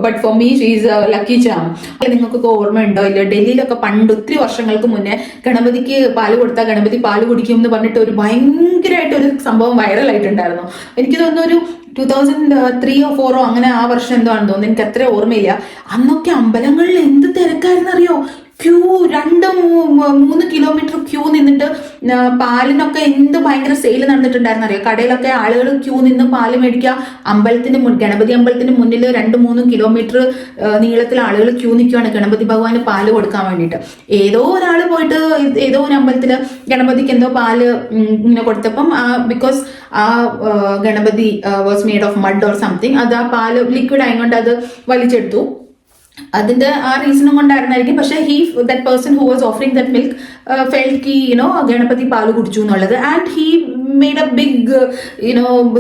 But for me she is a lucky charm. നിങ്ങൾക്കൊക്കെ ഓർമ്മയുണ്ടോ ഇല്ല, ഡൽഹിയിലൊക്കെ പണ്ട് ഒത്തിരി വർഷങ്ങൾക്ക് മുന്നേ ഗണപതിക്ക് പാല് കൊടുത്താൽ ഗണപതി പാല് കുടിക്കും എന്ന് പറഞ്ഞിട്ട് ഒരു ഭയങ്കരമായിട്ട് ഒരു സംഭവം വൈറലായിട്ടുണ്ടായിരുന്നു. എനിക്ക് തോന്നുന്നു ഒരു 2003 or 2004 അങ്ങനെ ആ വർഷം എന്തോ ആണെന്ന് തോന്നുന്നു, എനിക്ക് അത്ര ഓർമ്മയില്ല. അന്നൊക്കെ അമ്പലങ്ങളിൽ എന്ത് തിരക്കായിരുന്നറിയോ, ക്യൂ 2-3 കിലോമീറ്റർ ക്യൂ നിന്നിട്ട് പാലിനൊക്കെ എന്ത് ഭയങ്കര സെയിൽ നടന്നിട്ടുണ്ടായിരുന്നു അറിയാം. കടയിലൊക്കെ ആളുകൾ ക്യൂ നിന്ന് പാല് മേടിക്കുക. ഗണപതി അമ്പലത്തിന് മുന്നിൽ 2-3 കിലോമീറ്റർ നീളത്തിൽ ആളുകൾ ക്യൂ നിൽക്കുകയാണ് ഗണപതി ഭഗവാന് പാല് കൊടുക്കാൻ വേണ്ടിയിട്ട്. ഏതോ ഒരാൾ പോയിട്ട് ഏതോ ഒരു അമ്പലത്തിൽ ഗണപതിക്ക് എന്തോ പാല് ഇങ്ങനെ കൊടുത്തപ്പം ബിക്കോസ് ആ Ganapati was made of mud or something, അത് ആ പാല് ലിക്വിഡ് ആയതുകൊണ്ട് അത് വലിച്ചെടുത്തു. അതിന്റെ ആ റീസണും കൊണ്ടായിരുന്നായിരിക്കും. പക്ഷെ that person who was offering that milk felt കി ഗണപതി പാല് കുടിച്ചു എന്നുള്ളത്. And he made a big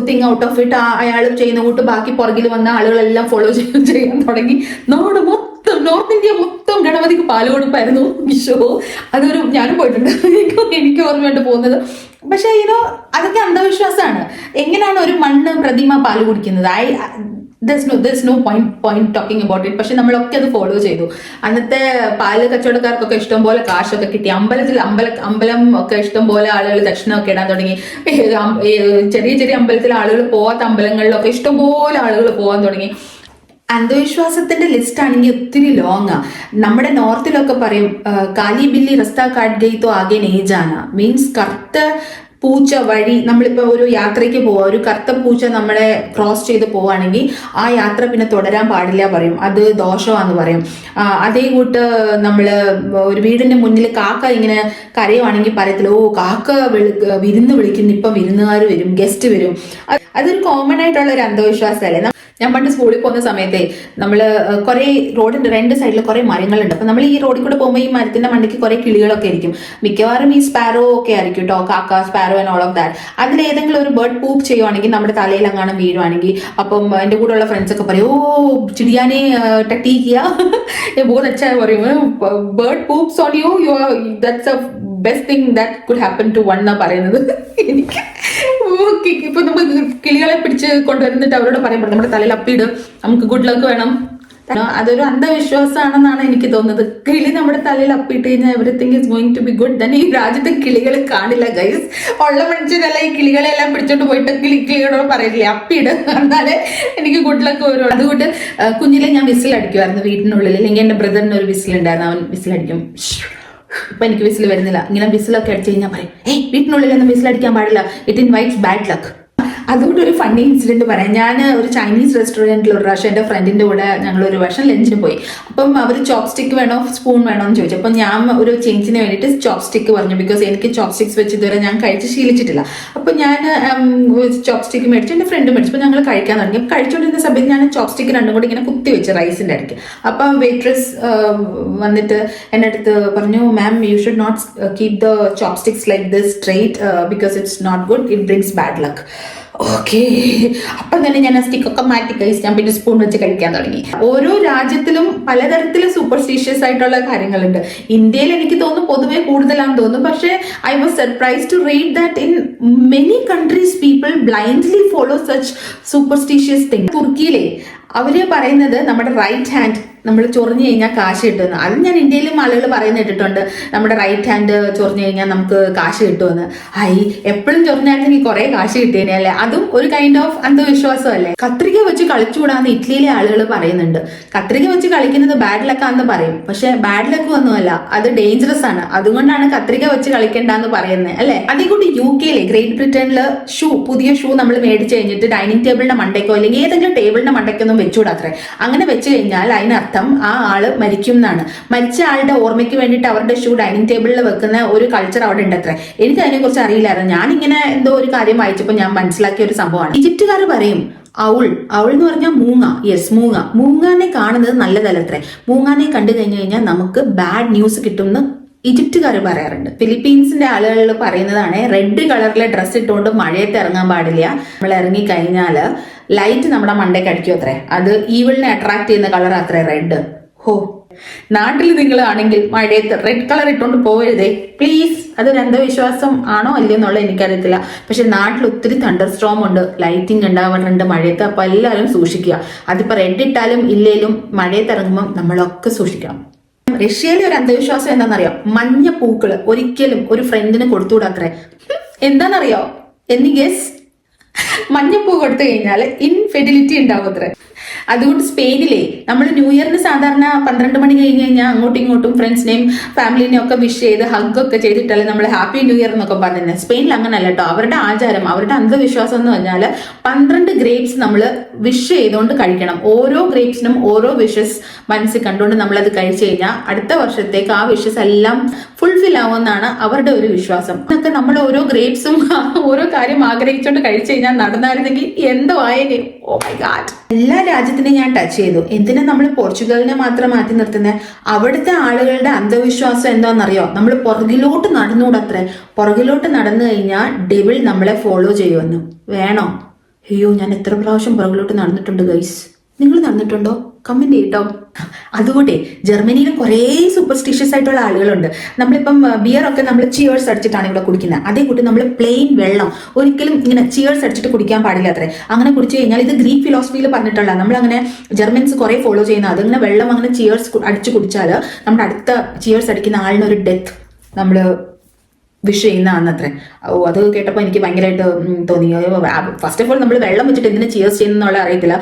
thing out of it. അയാൾ ചെയ്യുന്ന കൂട്ട് ബാക്കി പുറകിൽ വന്ന ആളുകളെല്ലാം ഫോളോ ചെയ്യാൻ തുടങ്ങി. നോർത്ത് ഇന്ത്യ മൊത്തം ഗണപതിക്ക് പാല് കൊടുപ്പായിരുന്നു. അതൊരു ഞാനും പോയിട്ടുണ്ട്, എനിക്ക് ഓർമ്മയായിട്ട് പോകുന്നത്. പക്ഷെ അതൊക്കെ അന്ധവിശ്വാസമാണ്. എങ്ങനെയാണ് ഒരു മണ്ണ് പ്രതിമ പാല് കുടിക്കുന്നത്? there's no point talking about it. പക്ഷെ നമ്മളൊക്കെ അത് ഫോളോ ചെയ്തു. അന്നത്തെ പാല് കച്ചവടക്കാർക്കൊക്കെ ഇഷ്ടംപോലെ കാശൊക്കെ കിട്ടി. അമ്പലം ഒക്കെ ഇഷ്ടംപോലെ ആളുകൾ ദക്ഷിണമൊക്കെ ഇടാൻ തുടങ്ങി. ചെറിയ ചെറിയ അമ്പലത്തിൽ ആളുകൾ പോവാത്ത അമ്പലങ്ങളിലൊക്കെ ഇഷ്ടംപോലെ ആളുകൾ പോകാൻ തുടങ്ങി. അന്ധവിശ്വാസത്തിന്റെ ലിസ്റ്റ് ആണെങ്കിൽ ഒത്തിരി ലോങ്ങാ. നമ്മുടെ നോർത്തിലൊക്കെ പറയും കാലി ബില്ലി റസ്ത കാട്ട് ഗയി തോ ആകെ നെയ്ജാന, മീൻസ് കറുത്ത പൂച്ച വഴി നമ്മളിപ്പോൾ ഒരു യാത്രയ്ക്ക് പോവുക, ഒരു കറുത്ത പൂച്ച നമ്മളെ ക്രോസ് ചെയ്ത് പോവുകയാണെങ്കിൽ ആ യാത്ര പിന്നെ തുടരാൻ പാടില്ല പറയും, അത് ദോഷമാണെന്ന് പറയും. അതേ കൂട്ട് നമ്മൾ ഒരു വീടിന്റെ മുന്നിൽ കാക്ക ഇങ്ങനെ കരയുവാണെങ്കിൽ പറയത്തില്ല, ഓ കാക്ക വിരുന്ന് വിളിക്കുന്നു, ഇപ്പം വിരുന്നുകാർ വരും, ഗസ്റ്റ് വരും. അതൊരു കോമൺ ആയിട്ടുള്ള ഒരു അന്ധവിശ്വാസമല്ലേ. ഞാൻ പണ്ട് സ്കൂളിൽ പോകുന്ന സമയത്തെ നമ്മൾ കുറെ റോഡിന്റെ രണ്ട് സൈഡിൽ കുറെ മരങ്ങളുണ്ട്. അപ്പൊ നമ്മൾ ഈ റോഡിൽ കൂടെ പോകുമ്പോൾ ഈ മരത്തിന്റെ മണ്ടയ്ക്ക് കുറെ കിളികളൊക്കെ ആയിരിക്കും. മിക്കവാറും ഈ സ്പാരോ ഒക്കെ ആയിരിക്കും കേട്ടോ, കാക്ക, sparrow and all of that. അതിലേതെങ്കിലും ഒരു ബേർഡ് പൂപ്പ് ചെയ്യുവാണെങ്കിൽ നമ്മുടെ തലയിൽ അങ്ങാനും വീഴുവാണെങ്കിൽ അപ്പം എന്റെ കൂടെ ഉള്ള ഫ്രണ്ട്സ് ഒക്കെ പറയും, ഓ ചിടിയാനെ ടീക്കിയ ബോത് അച്ഛാ പറയും, bird poops on you, that's a best thing that could happen to one എന്നാ പറയുന്നത്. എനിക്ക് ഇപ്പൊ നമുക്ക് കിളികളെ പിടിച്ച് കൊണ്ടുവരുന്നിട്ട് അവരോട് പറയുമ്പോൾ നമ്മുടെ തലയിൽ അപ്പിയിട്, നമുക്ക് ഗുഡ് ലക്ക് വേണം. അതൊരു അന്ധവിശ്വാസമാണെന്നാണ് എനിക്ക് തോന്നുന്നത്. കിളി നമ്മുടെ തലയിൽ അപ്പിട്ട് കഴിഞ്ഞാൽ everything is going to be good. തന്നെ ഈ രാജ്യത്തെ കിളികൾ കാണില്ല ഗൈസ്. ഉള്ള മനുഷ്യരല്ല ഈ കിളികളെല്ലാം പിടിച്ചോണ്ട് പോയിട്ട് കിളികളോട് പറയില്ലേ അപ്പിട്, എന്നാലേ എനിക്ക് ഗുഡ് ലക്ക് വരുള്ളൂ. അതുകൊണ്ട് കുഞ്ഞിലെ ഞാൻ വിസിൽ അടിക്കുമായിരുന്നു വീട്ടിനുള്ളിൽ. അല്ലെങ്കിൽ എന്റെ ബ്രദറിന് ഒരു വിസിൽ ഉണ്ടായിരുന്നു, അവൻ വിസിലടിക്കും. ഇപ്പൊ എനിക്ക് വിസിൽ വരുന്നില്ല. ഇങ്ങനെ വിസിലൊക്കെ അടിച്ചു കഴിഞ്ഞാൽ പറയും, ഏയ് വീട്ടിനുള്ളിലൊന്നും വിസിലടിക്കാൻ പാടില്ല, ഇറ്റ് ഇൻവൈറ്റ്സ് ബാഡ് ലക്ക്. അതുകൊണ്ട് ഒരു ഫണ്ണി ഇൻസിഡന്റ് പറയാം. ഞാൻ ഒരു ചൈനീസ് റെസ്റ്റോറൻറ്റിൽ ഒരു പ്രാവശ്യം എൻ്റെ ഫ്രണ്ടിന്റെ കൂടെ ഞങ്ങൾ ഒരു വർഷം ലഞ്ചിന് പോയി. അപ്പം അവർ ചോപ്പ് സ്റ്റിക്ക് വേണോ സ്പൂൺ വേണോ എന്ന് ചോദിച്ചു. അപ്പം ഞാൻ ഒരു ചേഞ്ചിന് വേണ്ടിയിട്ട് ചോപ്പ് സ്റ്റിക്ക് പറഞ്ഞു, ബിക്കോസ് എനിക്ക് ചോപ്പ് സ്റ്റിക്സ് വെച്ച് ഇതുവരെ ഞാൻ കഴിച്ച് ശീലിച്ചിട്ടില്ല. അപ്പം ഞാൻ ചോപ്പ് സ്റ്റിക്ക് മേടിച്ചു, എൻ്റെ ഫ്രണ്ട് മേടിച്ചു. അപ്പോൾ ഞങ്ങൾ കഴിക്കാൻ തുടങ്ങി. അപ്പം കഴിച്ചുകൊണ്ടിരുന്ന സമയത്ത് ഞാൻ ചോപ്പ് സ്റ്റിക്ക് രണ്ടും കൂടി ഇങ്ങനെ കുത്തി വെച്ച് റൈസിന്റെ അടുത്ത്. അപ്പം വെയിട്രസ് വന്നിട്ട് എൻ്റെ അടുത്ത് പറഞ്ഞു, ma'am you should not keep the chopsticks like this straight because it's not good, it brings bad luck. Okay, അപ്പം തന്നെ ഞാൻ ആ സ്റ്റിക്കൊക്കെ മാറ്റി കഴിച്ച് ഞാൻ പിന്നെ സ്പൂൺ വെച്ച് കഴിക്കാൻ തുടങ്ങി. ഓരോ രാജ്യത്തിലും പലതരത്തിലും സൂപ്പർസ്റ്റിഷ്യസ് ആയിട്ടുള്ള കാര്യങ്ങളുണ്ട്. ഇന്ത്യയിൽ എനിക്ക് തോന്നുന്നു പൊതുവെ കൂടുതലാണെന്ന് തോന്നുന്നു. പക്ഷേ I was surprise to read that in many countries people blindly follow such superstitious thing. തുർക്കിയിലെ അവര് പറയുന്നത് നമ്മുടെ റൈറ്റ് ഹാൻഡ് നമ്മൾ ചൊറിഞ്ഞു കഴിഞ്ഞാൽ കാശ് കിട്ടുമെന്ന്. അത് ഞാൻ ഇന്ത്യയിലും ആളുകൾ പറയുന്നത് കേട്ടിട്ടുണ്ട്, നമ്മുടെ റൈറ്റ് ഹാൻഡ് ചൊറിഞ്ഞു കഴിഞ്ഞാൽ നമുക്ക് കാശ് കിട്ടുമെന്ന്. എപ്പോഴും ചൊറിഞ്ഞായിരുന്നെങ്കിൽ കുറെ കാശ് കിട്ടിയേനെ അല്ലേ. അതും ഒരു കൈൻഡ് ഓഫ് അന്ധവിശ്വാസം അല്ലേ. കത്രിക വെച്ച് കളിച്ചുകൂടാന്ന് ഇറ്റലിയിലെ ആളുകൾ പറയുന്നുണ്ട്. കത്രിക വെച്ച് കളിക്കുന്നത് ബാഡ് ലക്കാന്ന് പറയും, പക്ഷെ ബാഡ് ലക്ക് ഒന്നുമല്ല, അത് ഡേഞ്ചറസ് ആണ്. അതുകൊണ്ടാണ് കത്രിക വെച്ച് കളിക്കേണ്ടെന്ന് പറയുന്നത് അല്ലെ. അതേക്കൂടി UK ഗ്രേറ്റ് ബ്രിട്ടനിൽ പുതിയ ഷൂ നമ്മൾ മേടിച്ചു കഴിഞ്ഞിട്ട് ഡൈനിങ് ടേബിളിന്റെ മണ്ടയ്ക്കോ അല്ലെങ്കിൽ ഏതെങ്കിലും ടേബിളിന്റെ മണ്ടയ്ക്കൊന്നും വെച്ചുകൂടാത്രേ. അങ്ങനെ വെച്ച് കഴിഞ്ഞാൽ അതിനർത്ഥം ആ ആള് മരിക്കും എന്നാണ്. മരിച്ച ആളുടെ ഓർമ്മയ്ക്ക് വേണ്ടിയിട്ട് അവരുടെ ഷൂ ഡൈനിങ് ടേബിളിൽ വെക്കുന്ന ഒരു കൾച്ചർ അവിടെ ഉണ്ട് അത്രേ. എനിക്ക് അതിനെ കുറിച്ച് അറിയില്ലായിരുന്നു. ഞാനിങ്ങനെ എന്തോ ഒരു കാര്യം വായിച്ചപ്പോൾ ഞാൻ മനസ്സിലാക്കിയ ഒരു സംഭവമാണ്. ഈജിപ്തുകാർ പറയും ഔൾ എന്ന് പറഞ്ഞാൽ മൂങ്ങ. യെസ്, മൂങ്ങാനെ കാണുന്നത് നല്ലതല്ലത്രേ. മൂങ്ങാനെ കണ്ടു കഴിഞ്ഞു കഴിഞ്ഞാൽ നമുക്ക് ബാഡ് ന്യൂസ് കിട്ടുമെന്ന് ഈജിപ്തുകാർ പറയാറുണ്ട്. ഫിലിപ്പീൻസിന്റെ ആളുകൾ പറയുന്നതാണ് റെഡ് കളറിലെ ഡ്രസ്സ് ഇട്ടുകൊണ്ട് മഴയത്ത് ഇറങ്ങാൻ പാടില്ല. നമ്മൾ ഇറങ്ങി കഴിഞ്ഞാല് ലൈറ്റ് നമ്മുടെ മണ്ടയ്ക്ക് അടിക്കും അത്രേ. അത് ഈവിളിനെ അട്രാക്ട് ചെയ്യുന്ന കളർ അത്രേ റെഡ്. ഹോ, നാട്ടിൽ നിങ്ങളാണെങ്കിൽ മഴയത്ത് റെഡ് കളർ ഇട്ടുകൊണ്ട് പോകരുതേ പ്ലീസ്. അതൊരു അന്ധവിശ്വാസം ആണോ അല്ലയോ എന്നുള്ളത് എനിക്കറിയത്തില്ല. പക്ഷെ നാട്ടിൽ ഒത്തിരി തണ്ടർ സ്ട്രോം ഉണ്ട്, ലൈറ്റിംഗ് ഉണ്ടാവാറുണ്ട് മഴയത്ത്. അപ്പൊ എല്ലാവരും സൂക്ഷിക്കുക. അതിപ്പോ റെഡ് ഇട്ടാലും ഇല്ലേലും മഴയത്ത് ഇറങ്ങുമ്പോൾ നമ്മളൊക്കെ സൂക്ഷിക്കണം. റഷ്യയിലെ ഒരു അന്ധവിശ്വാസം എന്താണെന്നറിയോ? മഞ്ഞ പൂക്കള് ഒരിക്കലും ഒരു ഫ്രണ്ടിന് കൊടുത്തുകൂടാത്രേ. എന്താണെന്നറിയോ? എന്നി ഗസ്? മഞ്ഞപ്പൂ കൊടുത്തു കഴിഞ്ഞാൽ ഇൻഫെഡിലിറ്റി ഉണ്ടാവും അത്രേ. അതുകൊണ്ട് സ്പെയിനിലെ നമ്മൾ ന്യൂ ഇയറിന് സാധാരണ 12 മണി കഴിഞ്ഞ് കഴിഞ്ഞാൽ അങ്ങോട്ടും ഇങ്ങോട്ടും ഫ്രണ്ട്സിനെയും ഫാമിലിനെയും ഒക്കെ വിഷ് ചെയ്ത് ഹഗ്ഗൊക്കെ ചെയ്തിട്ടല്ലേ നമ്മൾ ഹാപ്പി ന്യൂ ഇയർ എന്നൊക്കെ പറഞ്ഞത്. സ്പെയിനിൽ അങ്ങനല്ല കേട്ടോ. അവരുടെ ആചാരം, അവരുടെ അന്ധവിശ്വാസം എന്ന് പറഞ്ഞാൽ 12 ഗ്രേപ്സ് നമ്മൾ വിഷ് ചെയ്തുകൊണ്ട് കഴിക്കണം. ഓരോ ഗ്രേപ്സിനും ഓരോ വിഷസ് മനസ്സിൽ കണ്ടുകൊണ്ട് നമ്മളത് കഴിച്ചു കഴിഞ്ഞാൽ അടുത്ത വർഷത്തേക്ക് ആ വിഷസ് എല്ലാം ഫുൾഫിൽ ആവുമെന്നാണ് അവരുടെ ഒരു വിശ്വാസം. അതൊക്കെ നമ്മൾ ഓരോ ഗ്രേപ്സും ഓരോ കാര്യം ആഗ്രഹിച്ചുകൊണ്ട് കഴിച്ചു കഴിഞ്ഞാൽ നടന്നായിരുന്നെങ്കിൽ എന്തോ ആയേനെ. Oh my God. എല്ലാ രാജ്യത്തിനും ഞാൻ ടച്ച് ചെയ്തു. എന്തിനാ നമ്മൾ പോർച്ചുഗലിനെ മാത്രം മാറ്റി നിർത്തുന്നത്? അവിടുത്തെ ആളുകളുടെ അന്ധവിശ്വാസം എന്താണെന്നറിയോ? നമ്മൾ പുറകിലോട്ട് നടന്നുകൂടത്രേ. പുറകിലോട്ട് നടന്നു കഴിഞ്ഞാൽ ഡെവിൾ നമ്മളെ ഫോളോ ചെയ്യുമെന്ന്. വേണോ? അയ്യോ, ഞാൻ എത്ര പ്രാവശ്യം പുറകിലോട്ട് നടന്നിട്ടുണ്ട് ഗൈസ്. നിങ്ങൾ നടന്നിട്ടുണ്ടോ? കമന്റ് ചെയ്യട്ടോ. അതുകൊണ്ട് ജർമ്മനിയിലും കുറേ സൂപ്പർസ്റ്റിഷ്യസ് ആയിട്ടുള്ള ആളുകളുണ്ട്. നമ്മളിപ്പം ബിയർ ഒക്കെ നമ്മൾ ചിയേഴ്സ് അടിച്ചിട്ടാണ് ഇവിടെ കുടിക്കുന്നത്. അതേ കൂട്ടി നമ്മൾ പ്ലെയിൻ വെള്ളം ഒരിക്കലും ഇങ്ങനെ ചിയേഴ്സ് അടിച്ചിട്ട് കുടിക്കാൻ പാടില്ല അത്രേ. അങ്ങനെ കുടിച്ചു കഴിഞ്ഞാൽ ഇത് ഗ്രീക്ക് ഫിലോസഫിയിൽ പറഞ്ഞിട്ടുള്ള, നമ്മളങ്ങനെ ജർമ്മൻസ് കുറെ ഫോളോ ചെയ്യുന്ന അതിങ്ങനെ വെള്ളം അങ്ങനെ ചിയേഴ്സ് അടിച്ചു കുടിച്ചാൽ നമ്മുടെ അടുത്ത ചിയേഴ്സ് അടിക്കുന്ന ആളിനൊരു ഡെത്ത് നമ്മൾ വിഷ് ചെയ്യുന്ന അന്നത്രേ. അത് കേട്ടപ്പോൾ എനിക്ക് ഭയങ്കരമായിട്ട് തോന്നി. ഫസ്റ്റ് ഓഫ് ഓൾ നമ്മൾ വെള്ളം വെച്ചിട്ട് എന്തിനു ചിയേഴ്സ് ചെയ്യുന്നുള്ള അറിയത്തില്ല.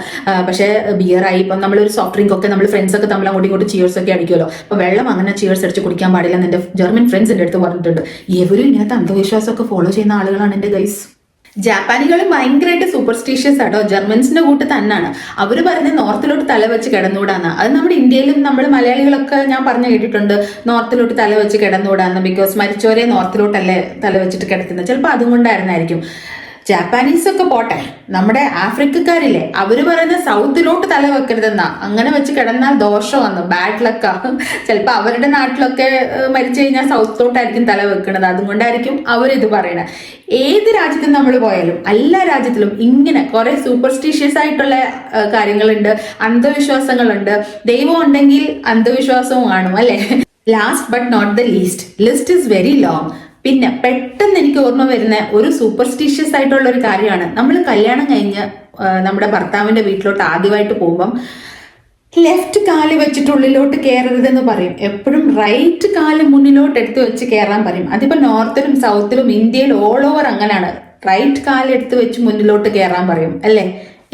പക്ഷേ ബിയറായി ഇപ്പം നമ്മളൊരു സോഫ്റ്റ് ഡ്രിങ്ക് ഒക്കെ നമ്മൾ ഫ്രണ്ട്സ് ഒക്കെ തമ്മിൽ അങ്ങോട്ടും ഇങ്ങോട്ട് ചിയേഴ്സ് ഒക്കെ അടിക്കുമല്ലോ. അപ്പോൾ വെള്ളം അങ്ങനെ ചിയേഴ്സ് അടിച്ച് കുടിക്കാൻ പാടില്ല എന്ന് എൻ്റെ ജർമ്മൻ ഫ്രണ്ട്സ് എൻ്റെ അടുത്ത് പറഞ്ഞിട്ടുണ്ട്. ഇവരും ഇങ്ങനത്തെ അന്ധവിശ്വാസമൊക്കെ ഫോളോ ചെയ്യുന്ന ആളുകളാണ് എൻ്റെ ഗൈസ്. ജാപ്പാനികൾ ഭയങ്കരമായിട്ട് സൂപ്പർസ്റ്റീഷ്യസ് ആട്ടോ. ജർമ്മൻസിന്റെ കൂട്ട് തന്നെയാണ്. അവർ പറയുന്നത് നോർത്തിലോട്ട് തല വെച്ച് കിടന്നുകൂടാന്ന്. അത് നമ്മുടെ ഇന്ത്യയിലും നമ്മൾ മലയാളികളൊക്കെ ഞാൻ പറഞ്ഞു കേട്ടിട്ടുണ്ട്, നോർത്തിലോട്ട് തല വെച്ച് കിടന്നുകൂടാന്ന്. ബിക്കോസ് മരിച്ചവരെ നോർത്തിലോട്ടല്ലേ തല വെച്ചിട്ട് കിടക്കുന്നത്. ചിലപ്പോൾ അതുകൊണ്ടായിരുന്നായിരിക്കും. ജാപ്പാനീസ് ഒക്കെ പോട്ടെ, നമ്മുടെ ആഫ്രിക്കക്കാരില്ലേ, അവര് പറയുന്ന സൗത്തിലോട്ട് തല വെക്കരുതെന്നാ. അങ്ങനെ വെച്ച് കിടന്നാൽ ദോഷമാണ്, ബാഡ് ലക്കാ. ചിലപ്പോൾ അവരുടെ നാട്ടിലൊക്കെ മരിച്ചു കഴിഞ്ഞാൽ സൗത്തിലോട്ടായിരിക്കും തല വെക്കുന്നത്. അതുകൊണ്ടായിരിക്കും അവരിത് പറയണത്. ഏത് രാജ്യത്തും നമ്മൾ പോയാലും എല്ലാ രാജ്യത്തിലും ഇങ്ങനെ കുറെ സൂപ്പർസ്റ്റിഷ്യസ് ആയിട്ടുള്ള കാര്യങ്ങളുണ്ട്, അന്ധവിശ്വാസങ്ങളുണ്ട്. ദൈവം ഉണ്ടെങ്കിൽ അന്ധവിശ്വാസവും കാണും അല്ലെ. Last but not the least, list is very long. പിന്നെ പെട്ടെന്ന് എനിക്ക് ഓർമ്മ വരുന്ന ഒരു സൂപ്പർസ്റ്റിഷ്യസ് ആയിട്ടുള്ള ഒരു കാര്യമാണ്, നമ്മൾ കല്യാണം കഴിഞ്ഞ് നമ്മുടെ ഭർത്താവിന്റെ വീട്ടിലോട്ട് ആദ്യമായിട്ട് പോകുമ്പം ലെഫ്റ്റ് കാല് വെച്ചിട്ട് ഉള്ളിലോട്ട് കയറരുതെന്ന് പറയും. എപ്പോഴും റൈറ്റ് കാല് മുന്നിലോട്ട് എടുത്ത് വെച്ച് കയറാൻ പറയും. അതിപ്പോ നോർത്തിലും സൗത്തിലും ഇന്ത്യയിൽ ഓൾ ഓവർ അങ്ങനെയാണ്. റൈറ്റ് കാല് എടുത്ത് വെച്ച് മുന്നിലോട്ട് കയറാൻ പറയും അല്ലേ.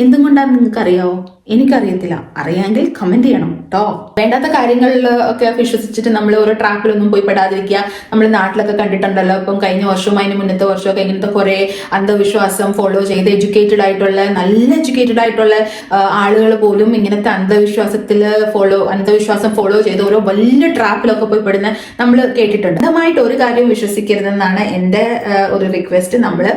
എന്തുകൊണ്ടാന്ന് നിങ്ങൾക്ക് അറിയാവോ? എനിക്കറിയത്തില്ല. അറിയാമെങ്കിൽ കമന്റ് ചെയ്യണം കേട്ടോ. വേണ്ടാത്ത കാര്യങ്ങളിൽ ഒക്കെ വിശ്വസിച്ചിട്ട് നമ്മൾ ഓരോ ട്രാപ്പിലൊന്നും പോയി പെടാതിരിക്കുക. നമ്മൾ നാട്ടിലൊക്കെ കണ്ടിട്ടുണ്ടല്ലോ, ഇപ്പം കഴിഞ്ഞ വർഷവും അതിന് മുന്നത്തെ വർഷമൊക്കെ ഇങ്ങനത്തെ കുറെ അന്ധവിശ്വാസം ഫോളോ ചെയ്ത് എഡ്യൂക്കേറ്റഡ് ആയിട്ടുള്ള നല്ല എഡ്യൂക്കേറ്റഡ് ആയിട്ടുള്ള ആളുകൾ പോലും ഇങ്ങനത്തെ അന്ധവിശ്വാസം ഫോളോ ചെയ്ത് ഓരോ വലിയ ട്രാപ്പിലൊക്കെ പോയി പെടുന്ന നമ്മൾ കേട്ടിട്ടുണ്ട്. അന്ധമായിട്ട് ഒരു കാര്യവും വിശ്വസിക്കരുതെന്നാണ് എൻ്റെ ഒരു റിക്വസ്റ്റ്. നമ്മൾ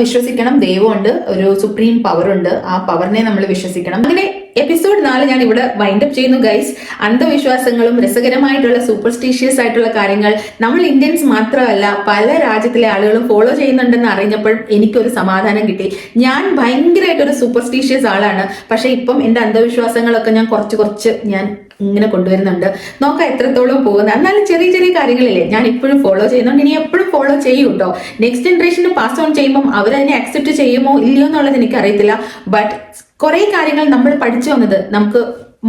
വിശ്വസിക്കണം, ദൈവമുണ്ട്, ഒരു സുപ്രീം പവർ ഉണ്ട്, ആ പവറിനെ നമ്മൾ വിശ്വസിക്കണം. അങ്ങനെ എപ്പിസോഡ് 4 ഞാൻ ഇവിടെ വൈൻഡപ്പ് ചെയ്യുന്നു ഗൈസ്. അന്ധവിശ്വാസങ്ങളും രസകരമായിട്ടുള്ള സൂപ്പർസ്റ്റിഷ്യസ് ആയിട്ടുള്ള കാര്യങ്ങൾ നമ്മൾ ഇന്ത്യൻസ് മാത്രമല്ല പല രാജ്യത്തിലെ ആളുകളും ഫോളോ ചെയ്യുന്നുണ്ടെന്ന് അറിഞ്ഞപ്പോൾ എനിക്കൊരു സമാധാനം കിട്ടി. ഞാൻ ഭയങ്കരമായിട്ടൊരു സൂപ്പർസ്റ്റിഷ്യസ് ആളാണ്. പക്ഷെ ഇപ്പം എൻ്റെ അന്ധവിശ്വാസങ്ങളൊക്കെ ഞാൻ കുറച്ച് ഞാൻ ഇങ്ങനെ കൊണ്ടുവരുന്നുണ്ട്. നോക്കാം എത്രത്തോളം പോകുന്നത്. എന്നാലും ചെറിയ ചെറിയ കാര്യങ്ങളില്ലേ ഞാൻ ഇപ്പോഴും ഫോളോ ചെയ്യുന്നുണ്ട്, ഇനി എപ്പോഴും ഫോളോ ചെയ്യും കേട്ടോ. നെക്സ്റ്റ് ജനറേഷന് പാസ് ഓൺ ചെയ്യുമ്പോൾ അവരതിനെ അക്സെപ്റ്റ് ചെയ്യുമോ ഇല്ലയോ എന്നുള്ളത് എനിക്കറിയത്തില്ല. ബട്ട് കുറെ കാര്യങ്ങൾ നമ്മൾ പഠിച്ചു വന്നത് നമുക്ക്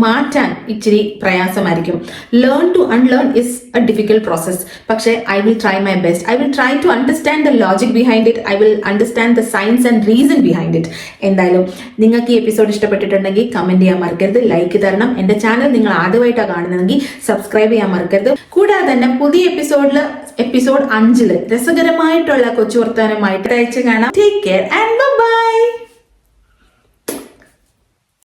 മാറ്റാൻ ഇച്ചിരി പ്രയാസമായിരിക്കും. Learn to unlearn is a difficult process. പക്ഷേ I will try my best. I will try to understand the logic behind it. I will understand the science and reason behind it. എന്തായാലും നിങ്ങൾക്ക് ഈ എപ്പിസോഡ് ഇഷ്ടപ്പെട്ടിട്ടുണ്ടെങ്കിൽ comment ചെയ്യാൻ മറക്കരുത്, like തരണം. എന്റെ channel നിങ്ങൾ ആദ്യമായിട്ടാണ് കാണുന്നതെങ്കിൽ സബ്സ്ക്രൈബ് ചെയ്യാൻ മറക്കരുത്. കൂടാതെ തന്നെ പുതിയ എപ്പിസോഡ് 5 രസകരമായിട്ടുള്ള കൊച്ചു വർത്താനമായിട്ട് അയച്ചു കാണാം. Take care and